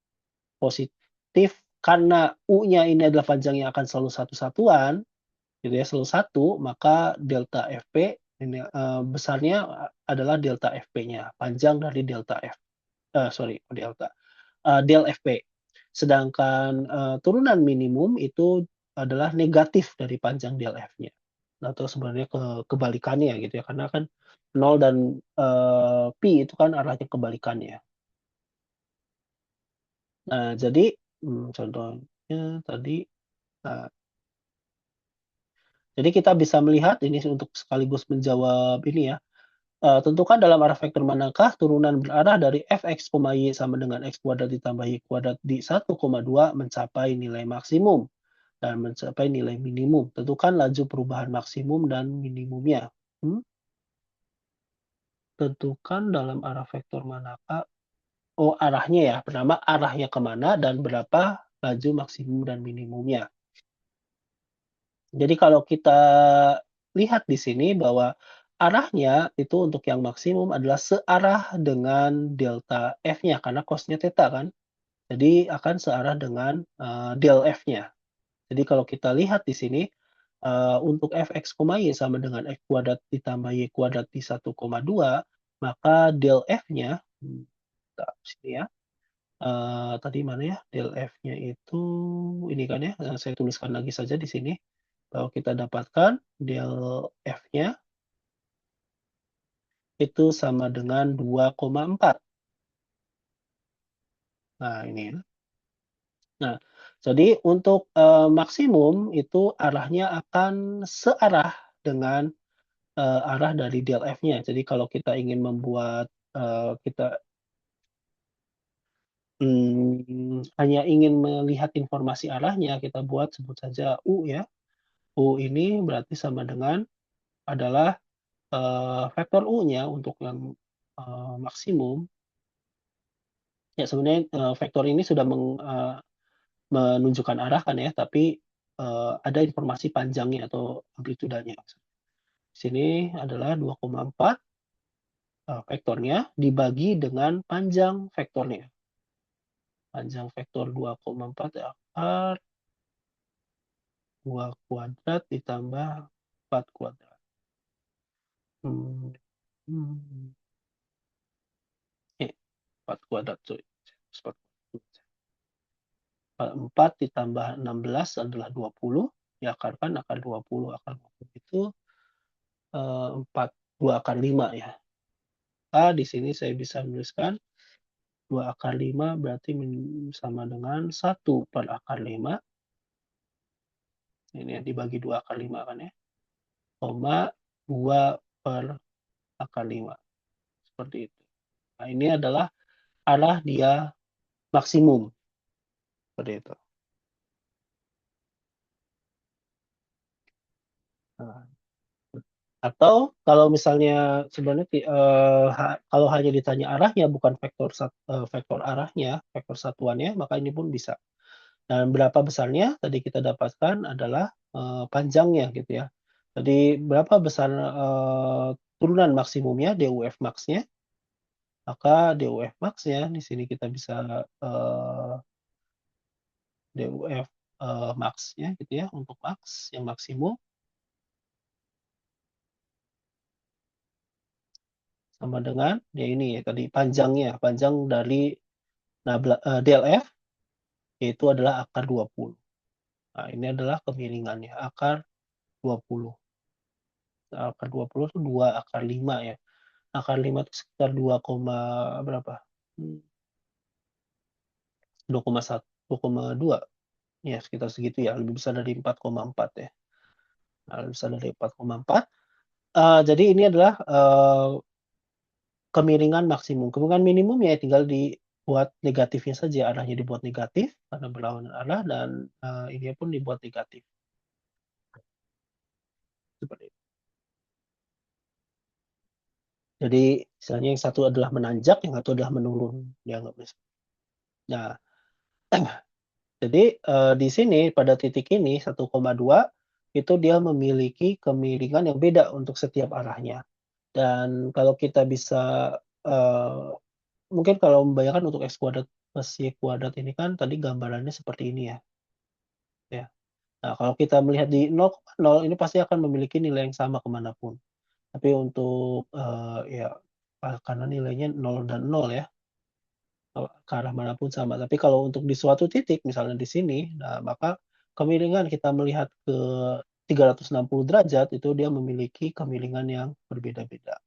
positif karena U-nya ini adalah panjang yang akan selalu satu-satuan, gitu ya, selalu satu, maka delta Fp ini, besarnya adalah delta Fp-nya, panjang dari delta F sorry, delta, del Fp. Sedangkan, turunan minimum itu adalah negatif dari panjang del F-nya. Atau sebenarnya kebalikannya gitu ya, karena kan nol dan, pi itu kan arahnya kebalikannya. Nah jadi, contohnya tadi, nah jadi kita bisa melihat ini untuk sekaligus menjawab ini ya, tentukan dalam arah vektor manakah turunan berarah dari f(x, y) sama dengan x kuadrat ditambah y kuadrat di 1,2 mencapai nilai maksimum dan mencapai nilai minimum. Tentukan laju perubahan maksimum dan minimumnya. Tentukan dalam arah vektor manakah oh arahnya ya, pertama arahnya kemana dan berapa laju maksimum dan minimumnya. Jadi kalau kita lihat di sini bahwa arahnya itu untuk yang maksimum adalah searah dengan delta F-nya karena cos-nya theta kan. Jadi akan searah dengan, del F-nya. Jadi kalau kita lihat di sini, untuk f(x, y) sama dengan x kuadrat ditambah y kuadrat di 1,2 maka del F-nya, kita sini ya, tadi mana ya, del F-nya itu ini kan ya, saya tuliskan lagi saja di sini. Kalau kita dapatkan del F-nya itu sama dengan 2,4. Nah, ini ya. Nah, jadi untuk, maksimum itu arahnya akan searah dengan, arah dari del F-nya. Jadi kalau kita ingin membuat, kita, hanya ingin melihat informasi arahnya, kita buat sebut saja U ya. U ini berarti sama dengan adalah, vektor U-nya untuk yang, maksimum, ya sebenarnya, vektor ini sudah menunjukkan arah kan ya, tapi, ada informasi panjangnya atau amplitudanya. Di sini adalah 2,4, vektornya dibagi dengan panjang vektornya. Panjang vektor 2,4 akar 2 kuadrat ditambah 4 kuadrat. Mmm, mmm, 4 kuadrat sorry, 4 ditambah 16 adalah 20, diakarkan akar 20, akar 20 itu, 4, 2 akar 5 ya. Di sini saya bisa menuliskan 2 akar 5 berarti sama dengan 1/akar 5, ini ya dibagi 2 akar 5 kan ya, koma 2/akar 5, seperti itu. Nah ini adalah arah dia maksimum, seperti itu. Nah, atau kalau misalnya sebenarnya kalau hanya ditanya arahnya bukan vektor arahnya, vektor satuannya, maka ini pun bisa. Dan berapa besarnya tadi kita dapatkan adalah, panjangnya gitu ya. Jadi berapa besar, turunan maksimumnya, DUF max-nya, maka DUF max-nya di sini kita bisa, DUF, max-nya gitu ya, untuk max yang maksimum sama dengan ya ini ya tadi panjangnya, panjang dari DLF yaitu adalah akar 20. Nah ini adalah kemiringannya, akar 20. Akar 20 itu 2 akar 5 ya. Akar 5 itu sekitar 2, berapa, mmm, 2,1 2,2 ya sekitar segitu ya, lebih besar dari 4,4 ya. Nah, lebih besar dari 4,4, jadi ini adalah, kemiringan maksimum. Kemiringan minimum ya tinggal dibuat negatifnya saja, arahnya dibuat negatif karena berlawanan arah dan, ininya pun dibuat negatif, seperti itu. Jadi istilahnya yang satu adalah menanjak, yang satu adalah menurun, dianggapnya. Nah, jadi, di sini pada titik ini 1,2 itu dia memiliki kemiringan yang beda untuk setiap arahnya. Dan kalau kita bisa, eee, mungkin kalau membayangkan untuk x kuadrat plus y kuadrat ini kan tadi gambarannya seperti ini ya, ya. Nah, kalau kita melihat di 0,0 ini pasti akan memiliki nilai yang sama ke manapun. Tapi untuk, ya, karena nilainya 0 dan 0 ya, ke arah manapun sama. Tapi kalau untuk di suatu titik, misalnya di sini, nah maka kemiringan kita melihat ke 360 derajat itu dia memiliki kemiringan yang berbeda-beda.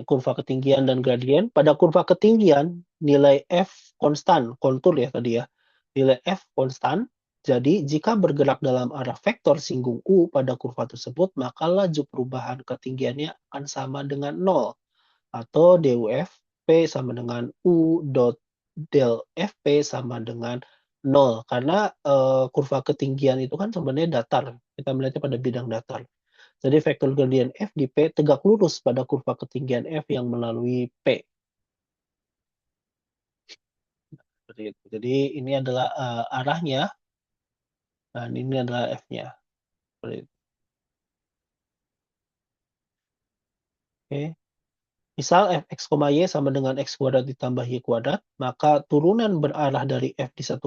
Kurva ketinggian dan gradien, pada kurva ketinggian nilai F konstan, kontur ya tadi ya, nilai F konstan, jadi jika bergerak dalam arah vektor singgung U pada kurva tersebut, maka laju perubahan ketinggiannya akan sama dengan nol, atau DUF P sama dengan U dot del FP sama dengan nol. Karena, kurva ketinggian itu kan sebenarnya datar, kita melihatnya pada bidang datar. Jadi vektor gradien F di P tegak lurus pada kurva ketinggian F yang melalui P, seperti itu. Jadi ini adalah, arahnya dan ini adalah F-nya, seperti itu, oke. Misal fx, y sama dengan x kuadrat ditambah y kuadrat, maka turunan berarah dari f di 1,2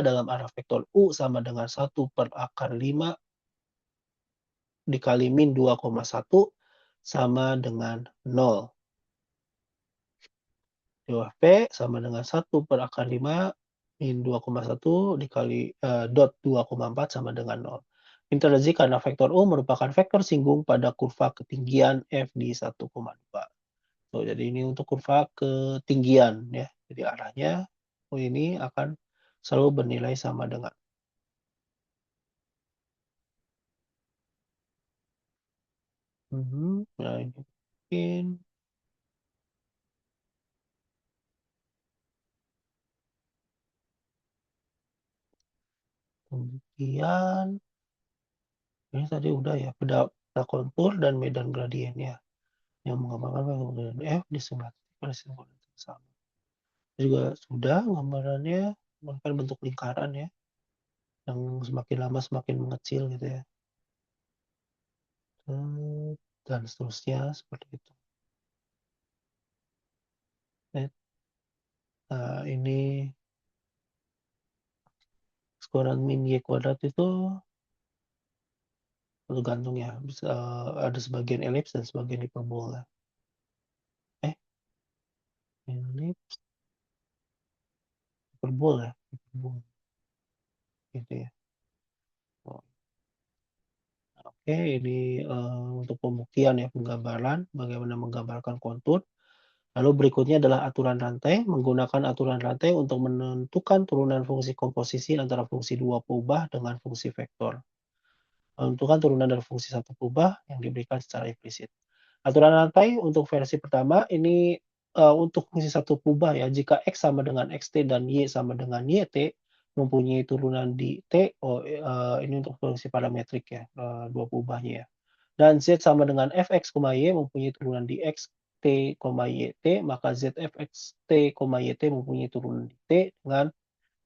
dalam arah vektor u sama dengan 1/5 dikali min 2,1 sama dengan nol. DOF P sama dengan 1/5 min 2,1 dikali, dot 2,4 sama dengan nol. Ini terjadi karena vektor U merupakan vektor singgung pada kurva ketinggian F di 1,2. So, jadi ini untuk kurva ketinggian ya. Jadi arahnya ini akan selalu bernilai sama dengan nah ini mungkin kemudian ini tadi udah ya, beda kontur dan medan gradien ya. Yang menggambarkan kemudian F diskriminatif pada simbol yang sama. Juga sudah gambarannya merupakan bentuk lingkaran ya, yang semakin lama semakin mengecil gitu ya. Dan seterusnya seperti itu. Nah, ini skuadran min y kuadrat itu tergantung ya, bisa ada sebagian elips dan sebagian hiperbola. Eh, elips, hiperbola, hiperbola gitu ya. Oh, oke, ini untuk pembuktian ya, penggambaran, bagaimana menggambarkan kontur. Lalu berikutnya adalah aturan rantai. Menggunakan aturan rantai untuk menentukan turunan fungsi komposisi antara fungsi dua peubah dengan fungsi vektor. Menentukan turunan dari fungsi satu peubah yang diberikan secara implisit. Aturan rantai untuk versi pertama ini, untuk fungsi satu peubah ya, jika X sama dengan XT dan Y sama dengan YT, mempunyai turunan di T, ini untuk fungsi parametrik ya, dua peubahnya ya. Dan Z sama dengan Fx, Y mempunyai turunan di X, T, YT, maka ZFX, T, YT mempunyai turunan di T dengan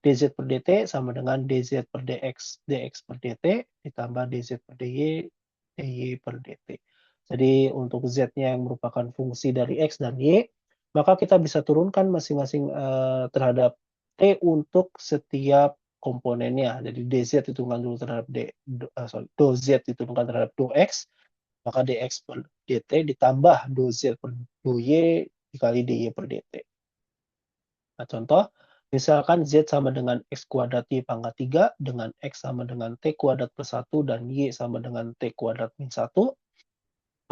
dz per dt sama dengan dz per dx per dt ditambah dz per dy per dt. Jadi untuk z-nya yang merupakan fungsi dari x dan y, maka kita bisa turunkan masing-masing terhadap t untuk setiap komponennya. Jadi dz diturunkan dulu terhadap dz diturunkan terhadap dx, maka dx per dt ditambah dz per dy dikali dy per dt. Nah, contoh, misalkan Z sama dengan X kuadrat Y pangkat 3 dengan X sama dengan T kuadrat plus 1 dan Y sama dengan T kuadrat min 1,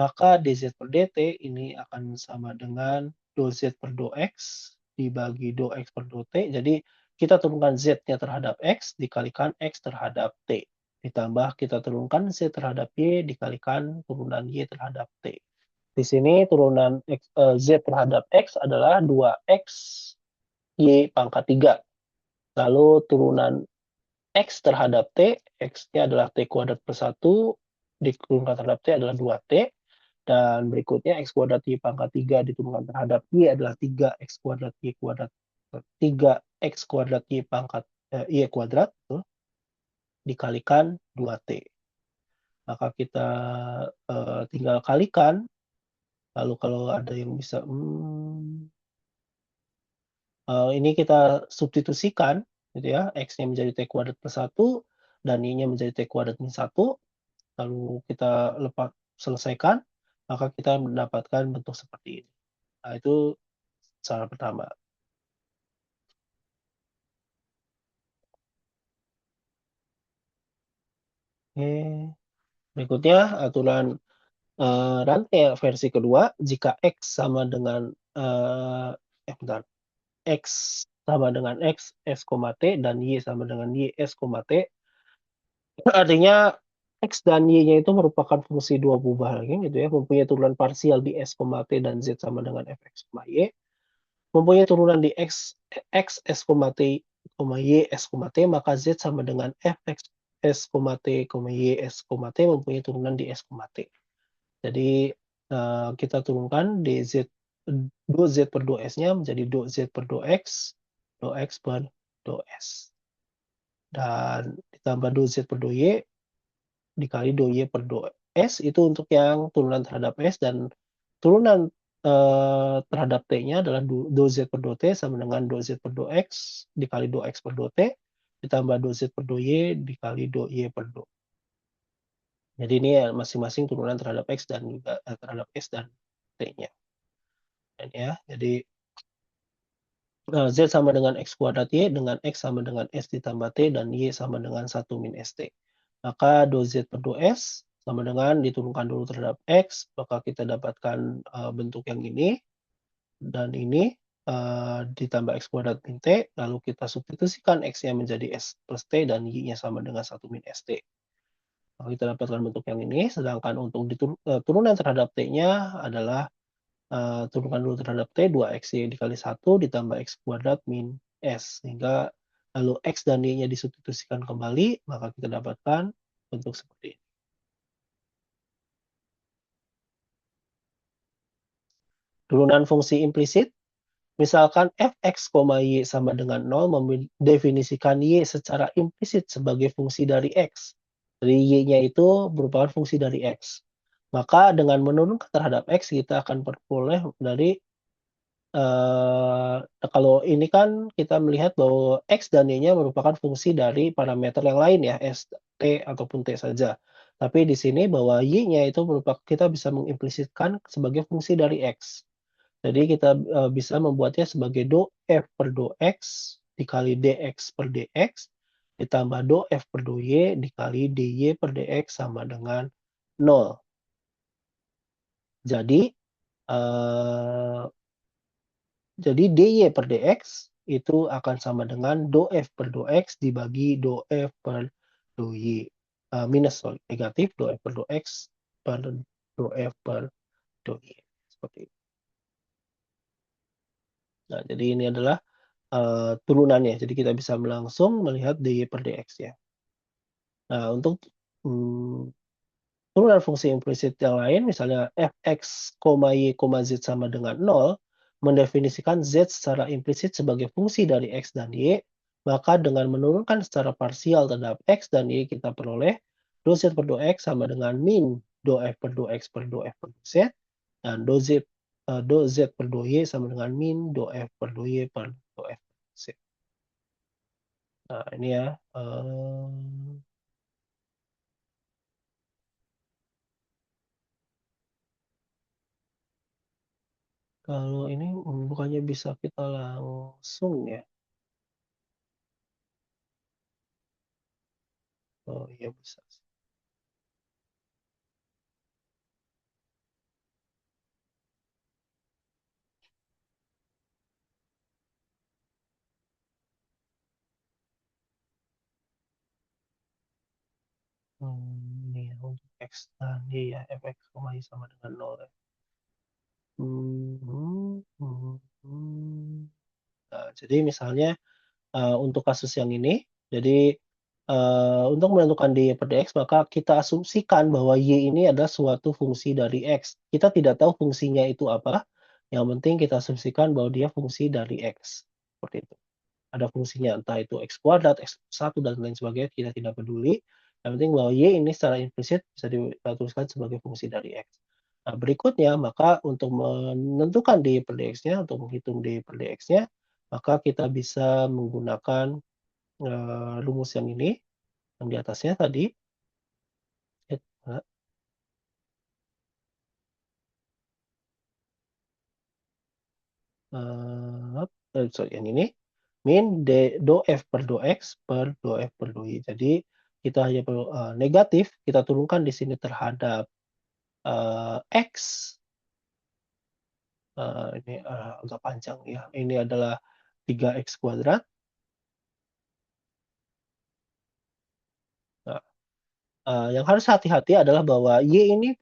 maka dz per dt ini akan sama dengan dou Z per dou X dibagi dou X per dou T. Jadi kita turunkan Z-nya terhadap X dikalikan X terhadap T. Ditambah kita turunkan Z terhadap Y dikalikan turunan Y terhadap T. Di sini turunan Z terhadap X adalah 2X Y pangkat 3. Lalu turunan X terhadap T, X-nya adalah T kuadrat plus 1, diturunkan terhadap T adalah 2T, Dan berikutnya X kuadrat Y pangkat 3 diturunkan terhadap Y adalah 3X kuadrat Y kuadrat, 3X kuadrat Y pangkat Y kuadrat, dikalikan 2T. Maka kita tinggal kalikan, lalu kalau ada yang bisa, ini kita substitusikan gitu ya, X-nya menjadi T kuadrat plus 1 dan Y-nya menjadi T kuadrat min 1, lalu kita selesaikan, maka kita mendapatkan bentuk seperti ini. Nah, itu cara pertama. Oke, berikutnya aturan rantai versi kedua, jika X sama dengan, bentar, X sama dengan X, S, T, dan Y sama dengan Y, S, T, artinya X dan Y-nya itu merupakan fungsi dua buah lagi gitu ya, mempunyai turunan parsial di S, T, dan Z sama dengan Fx, Y, mempunyai turunan di X, S, T, Y, S, T, maka Z sama dengan Fx, S, T, Y, S, T, mempunyai turunan di S, T. Jadi, kita turunkan dz, do Z per do S-nya menjadi do Z per do X per do S. Dan ditambah do Z per do Y, dikali do Y per do S, itu untuk yang turunan terhadap S, dan turunan, terhadap T-nya adalah do Z per do T sama dengan do Z per do X, dikali do X per do T, ditambah do Z per do Y, dikali do Y per do. Jadi ini ya masing-masing turunan terhadap X dan juga terhadap S dan T-nya. Ya, jadi Z sama dengan X kuadrat Y dengan X sama dengan S ditambah T dan Y sama dengan 1 min ST. Maka do Z per do S sama dengan diturunkan dulu terhadap X, maka kita dapatkan bentuk yang ini, dan ini ditambah X kuadrat min T, lalu kita substitusikan X-nya menjadi S plus T dan Y-nya sama dengan 1 min ST. Maka kita dapatkan bentuk yang ini, sedangkan untuk turunan terhadap T-nya adalah turunkan dulu terhadap T, 2X-Y dikali 1 ditambah X kuadrat min S. Sehingga lalu X dan Y-nya disubstitusikan kembali, maka kita dapatkan bentuk seperti ini. Turunan fungsi implisit, misalkan Fx, Y sama dengan 0 mendefinisikan Y secara implisit sebagai fungsi dari X. Jadi Y-nya itu merupakan fungsi dari X. Maka dengan menurunkan terhadap X, kita akan peroleh dari kalau ini kan kita melihat bahwa X dan Y-nya merupakan fungsi dari parameter yang lain ya, S, T, ataupun T saja. Tapi di sini bahwa Y-nya itu kita bisa mengimplisitkan sebagai fungsi dari X. Jadi kita bisa membuatnya sebagai do F per do X dikali dx per dx ditambah do F per do Y dikali dy per dx sama dengan 0. Jadi, uh, Jadi dy per dx itu akan sama dengan do F per do X dibagi do F per do Y. Negatif do F per do X per do F per do Y. Seperti itu. Nah, jadi ini adalah turunannya. Jadi kita bisa langsung melihat dy per dx ya. Nah, untuk turunan fungsi implisit yang lain, misalnya Fx, Y, Z sama dengan 0, mendefinisikan Z secara implisit sebagai fungsi dari X dan Y, maka dengan menurunkan secara parsial terhadap X dan Y, kita peroleh do Z per do X sama dengan min do F per do X per do F per do Z, dan do Z per do Y sama dengan min do F per do Y per do F per do Z. Nah, ini ya. Kalau ini bukannya bisa kita langsung ya? Oh iya bisa. Ini ya, untuk X dan Y ya, Fx, Y sama dengan 0 ya. Hmm, hmm, hmm. Nah, jadi misalnya untuk kasus yang ini, jadi Untuk menentukan dy per dx, maka kita asumsikan bahwa y ini adalah suatu fungsi dari x. Kita tidak tahu fungsinya itu apa, yang penting kita asumsikan bahwa dia fungsi dari x, seperti itu. Ada fungsinya, entah itu x kuadrat, x+1, dan lain sebagainya, kita tidak peduli. Yang penting bahwa y ini secara implisit bisa tuliskan sebagai fungsi dari x. Nah, berikutnya, maka untuk menentukan dy per dx-nya, untuk menghitung dy per dx-nya, maka kita bisa menggunakan rumus yang ini, yang di atasnya tadi. Sorry, yang ini, min do f per do x per do f per do y. Jadi kita hanya perlu negatif, kita turunkan di sini terhadap x, ini agak panjang ya, ini adalah 3x kuadrat. Nah, yang harus hati-hati adalah bahwa y ini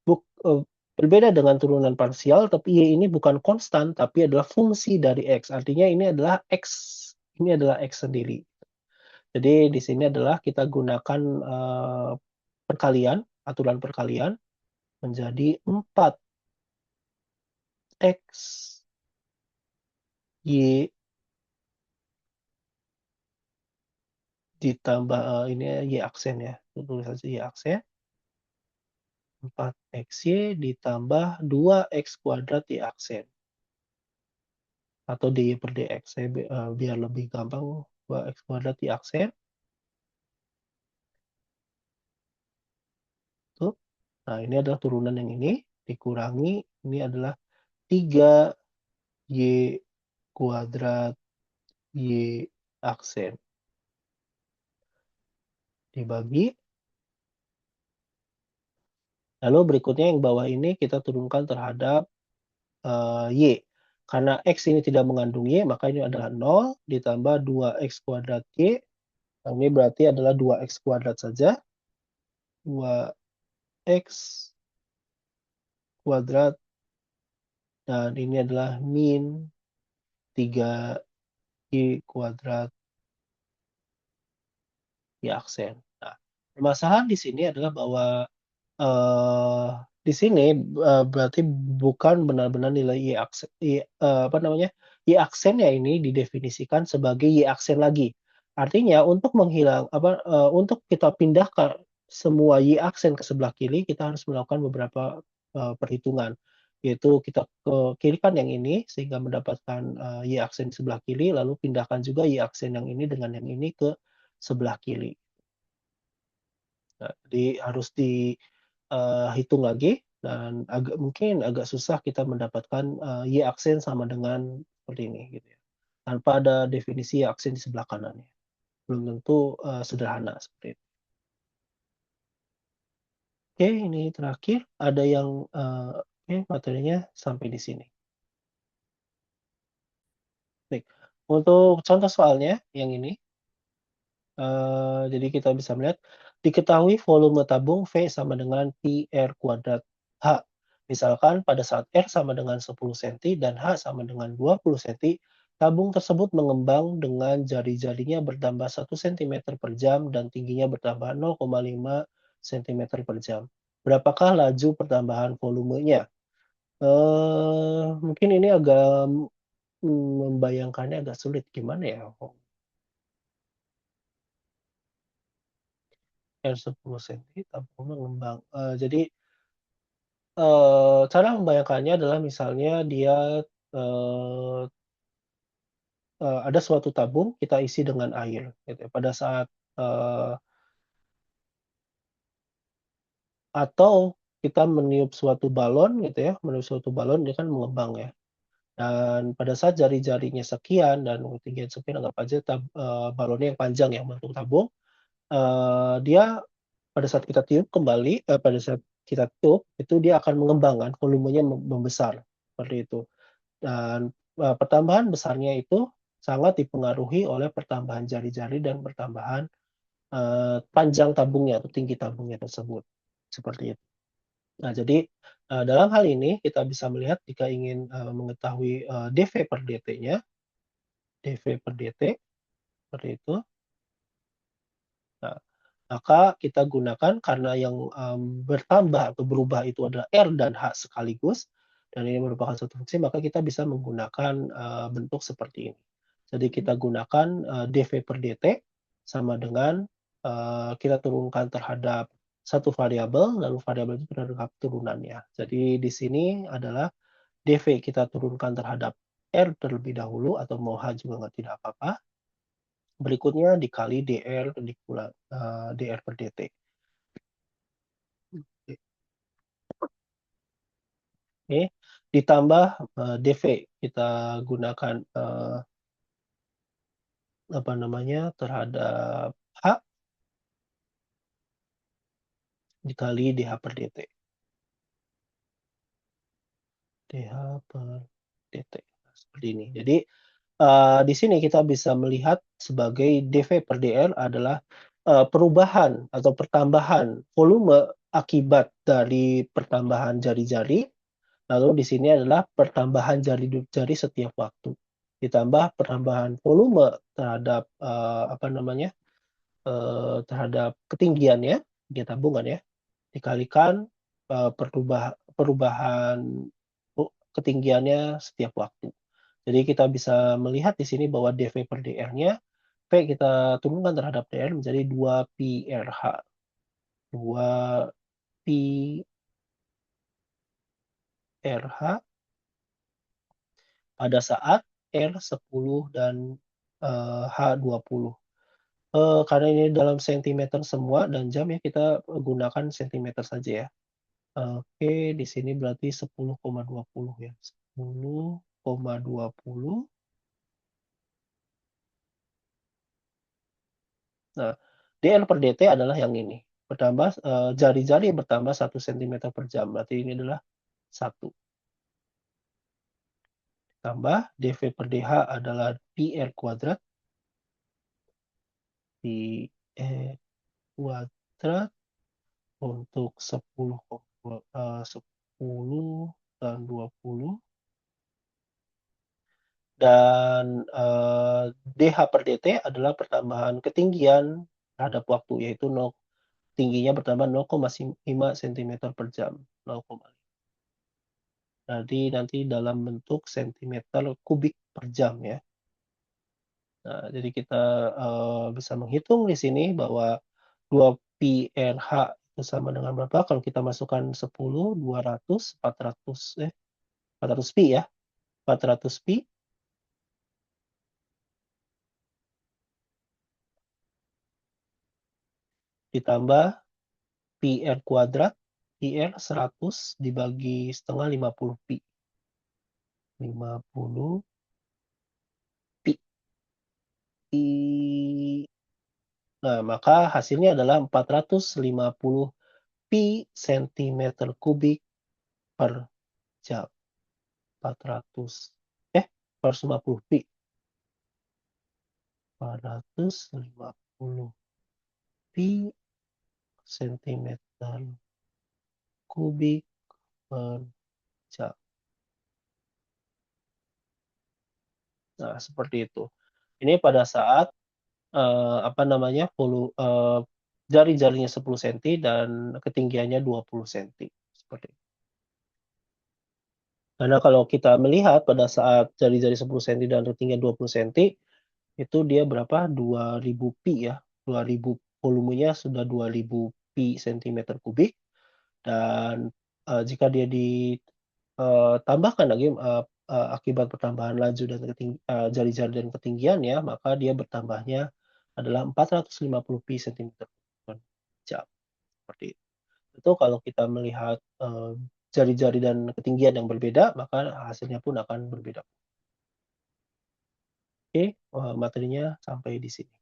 buk eee, berbeda dengan turunan parsial, tapi y ini bukan konstan, tapi adalah fungsi dari x. Artinya ini adalah x sendiri. Jadi di sini adalah kita gunakan perkalian, aturan perkalian menjadi 4x y ditambah, ini y aksen ya, tulis aja y aksen, 4xy ditambah 2x kuadrat y aksen, atau dy per dx. Biar lebih gampang, 2x kuadrat y aksen, tuh. Nah, ini adalah turunan yang ini, dikurangi ini adalah 3y kuadrat y aksen, dibagi. Lalu berikutnya yang bawah ini kita turunkan terhadap, y. Karena x ini tidak mengandung y, maka ini adalah 0 ditambah 2x kuadrat y, nah ini berarti adalah 2x kuadrat saja, 2x kuadrat, dan ini adalah min 3y kuadrat y aksen. Nah, permasalahan di sini adalah bahwa Eee, di sini, berarti bukan benar-benar nilai apa namanya, Y aksennya ini didefinisikan sebagai Y aksen lagi. Artinya untuk kita pindahkan semua Y aksen ke sebelah kiri, kita harus melakukan beberapa, perhitungan. Yaitu kita kirikan yang ini sehingga mendapatkan, Y aksen di sebelah kiri, lalu pindahkan juga Y aksen yang ini dengan yang ini ke sebelah kiri. Nah, jadi harus hitung lagi, dan mungkin agak susah kita mendapatkan, Y aksen sama dengan seperti ini gitu ya, tanpa ada definisi Y aksen di sebelah kanannya. Belum tentu, sederhana seperti itu. Oke, ini terakhir ada yang oke, materinya sampai di sini. Baik, untuk contoh soalnya yang ini, jadi kita bisa melihat, diketahui volume tabung V sama dengan pi R kuadrat H. Misalkan pada saat R sama dengan 10 senti dan H sama dengan 20 senti, tabung tersebut mengembang dengan jari-jarinya bertambah 1 cm per jam dan tingginya bertambah 0,5 cm per jam. Berapakah laju pertambahan volumenya? Mungkin ini agak, membayangkannya agak sulit, gimana ya? R 10 senti, tabung mengembang. Jadi, cara membayangkannya adalah misalnya dia, eee ada suatu tabung kita isi dengan air gitu ya. Pada saat, eee, atau kita meniup suatu balon gitu ya, meniup suatu balon, dia kan mengembang ya. Dan pada saat jari-jarinya sekian dan ketinggian sekian, anggap aja balonnya yang panjang yang bentuk tabung, dia pada saat kita tiup kembali, pada saat kita tiup, itu dia akan mengembang kan, volumenya membesar, seperti itu. Dan, pertambahan besarnya itu sangat dipengaruhi oleh pertambahan jari-jari dan pertambahan, panjang tabungnya atau tinggi tabungnya tersebut, seperti itu. Nah, jadi, dalam hal ini kita bisa melihat jika ingin, mengetahui, dV per dt-nya, dV per dt, seperti itu. Maka kita gunakan karena yang, bertambah atau berubah itu adalah R dan H sekaligus, dan ini merupakan satu fungsi, maka kita bisa menggunakan, bentuk seperti ini. Jadi kita gunakan, dV per dt sama dengan, kita turunkan terhadap satu variabel, lalu variabel itu terhadap turunannya. Jadi di sini adalah dV kita turunkan terhadap R terlebih dahulu atau mau H juga tidak apa-apa, berikutnya dikali dr per dt. Oke, ditambah, dV kita gunakan, apa namanya, terhadap H dikali dH per dt. dH per dt, seperti ini. Jadi, di sini kita bisa melihat sebagai dV per dr adalah, perubahan atau pertambahan volume akibat dari pertambahan jari-jari. Lalu di sini adalah pertambahan jari setiap waktu, ditambah pertambahan volume terhadap, apa namanya, terhadap ketinggiannya, ketinggian tabungan ya, dikalikan, perubahan ketinggiannya setiap waktu. Jadi kita bisa melihat di sini bahwa dV per dr-nya, V kita turunkan terhadap dr menjadi 2 pi RH, 2 pi RH pada saat R 10 dan, H 20. Karena ini dalam sentimeter semua dan jam ya, kita gunakan sentimeter saja ya. Oke, di sini berarti 10,20 ya, 10,20. Nah, dN per dt adalah yang ini, bertambah, jari-jari bertambah 1 cm per jam, berarti ini adalah 1, tambah dV per dH adalah pi R kuadrat, pi E kuadrat untuk 10 dan 20, dan, dH per dt adalah pertambahan ketinggian terhadap waktu, yaitu tingginya bertambah 0,5 cm per jam, 0,5. Jadi nanti dalam bentuk sentimeter kubik per jam ya. Nah, jadi kita, bisa menghitung di sini bahwa 2 pi RH itu sama dengan berapa, kalau kita masukkan 10, 200, 400 pi ya, 400 pi ditambah pi R kuadrat, pi R 100 dibagi setengah 50 pi. 50 pi. Nah, maka hasilnya adalah 450 pi centimeter kubik per jam. 400, 450 pi. 450 pi centimeter kubik per jam. Nah, seperti itu. Ini pada saat, apa namanya, jari-jarinya 10 senti dan ketinggiannya 20 senti, seperti itu. Karena kalau kita melihat pada saat jari-jari 10 senti dan ketinggian 20 senti, itu dia berapa, 2000 pi ya, 2000, volumenya sudah 2000 pi centimeter kubik, dan, jika dia tambahkan lagi, akibat pertambahan laju dan jari-jari dan ketinggiannya, maka dia bertambahnya adalah 450 pi centimeter per jam, seperti itu. Itu kalau kita melihat, jari-jari dan ketinggian yang berbeda, maka hasilnya pun akan berbeda. Oke, materinya sampai di sini.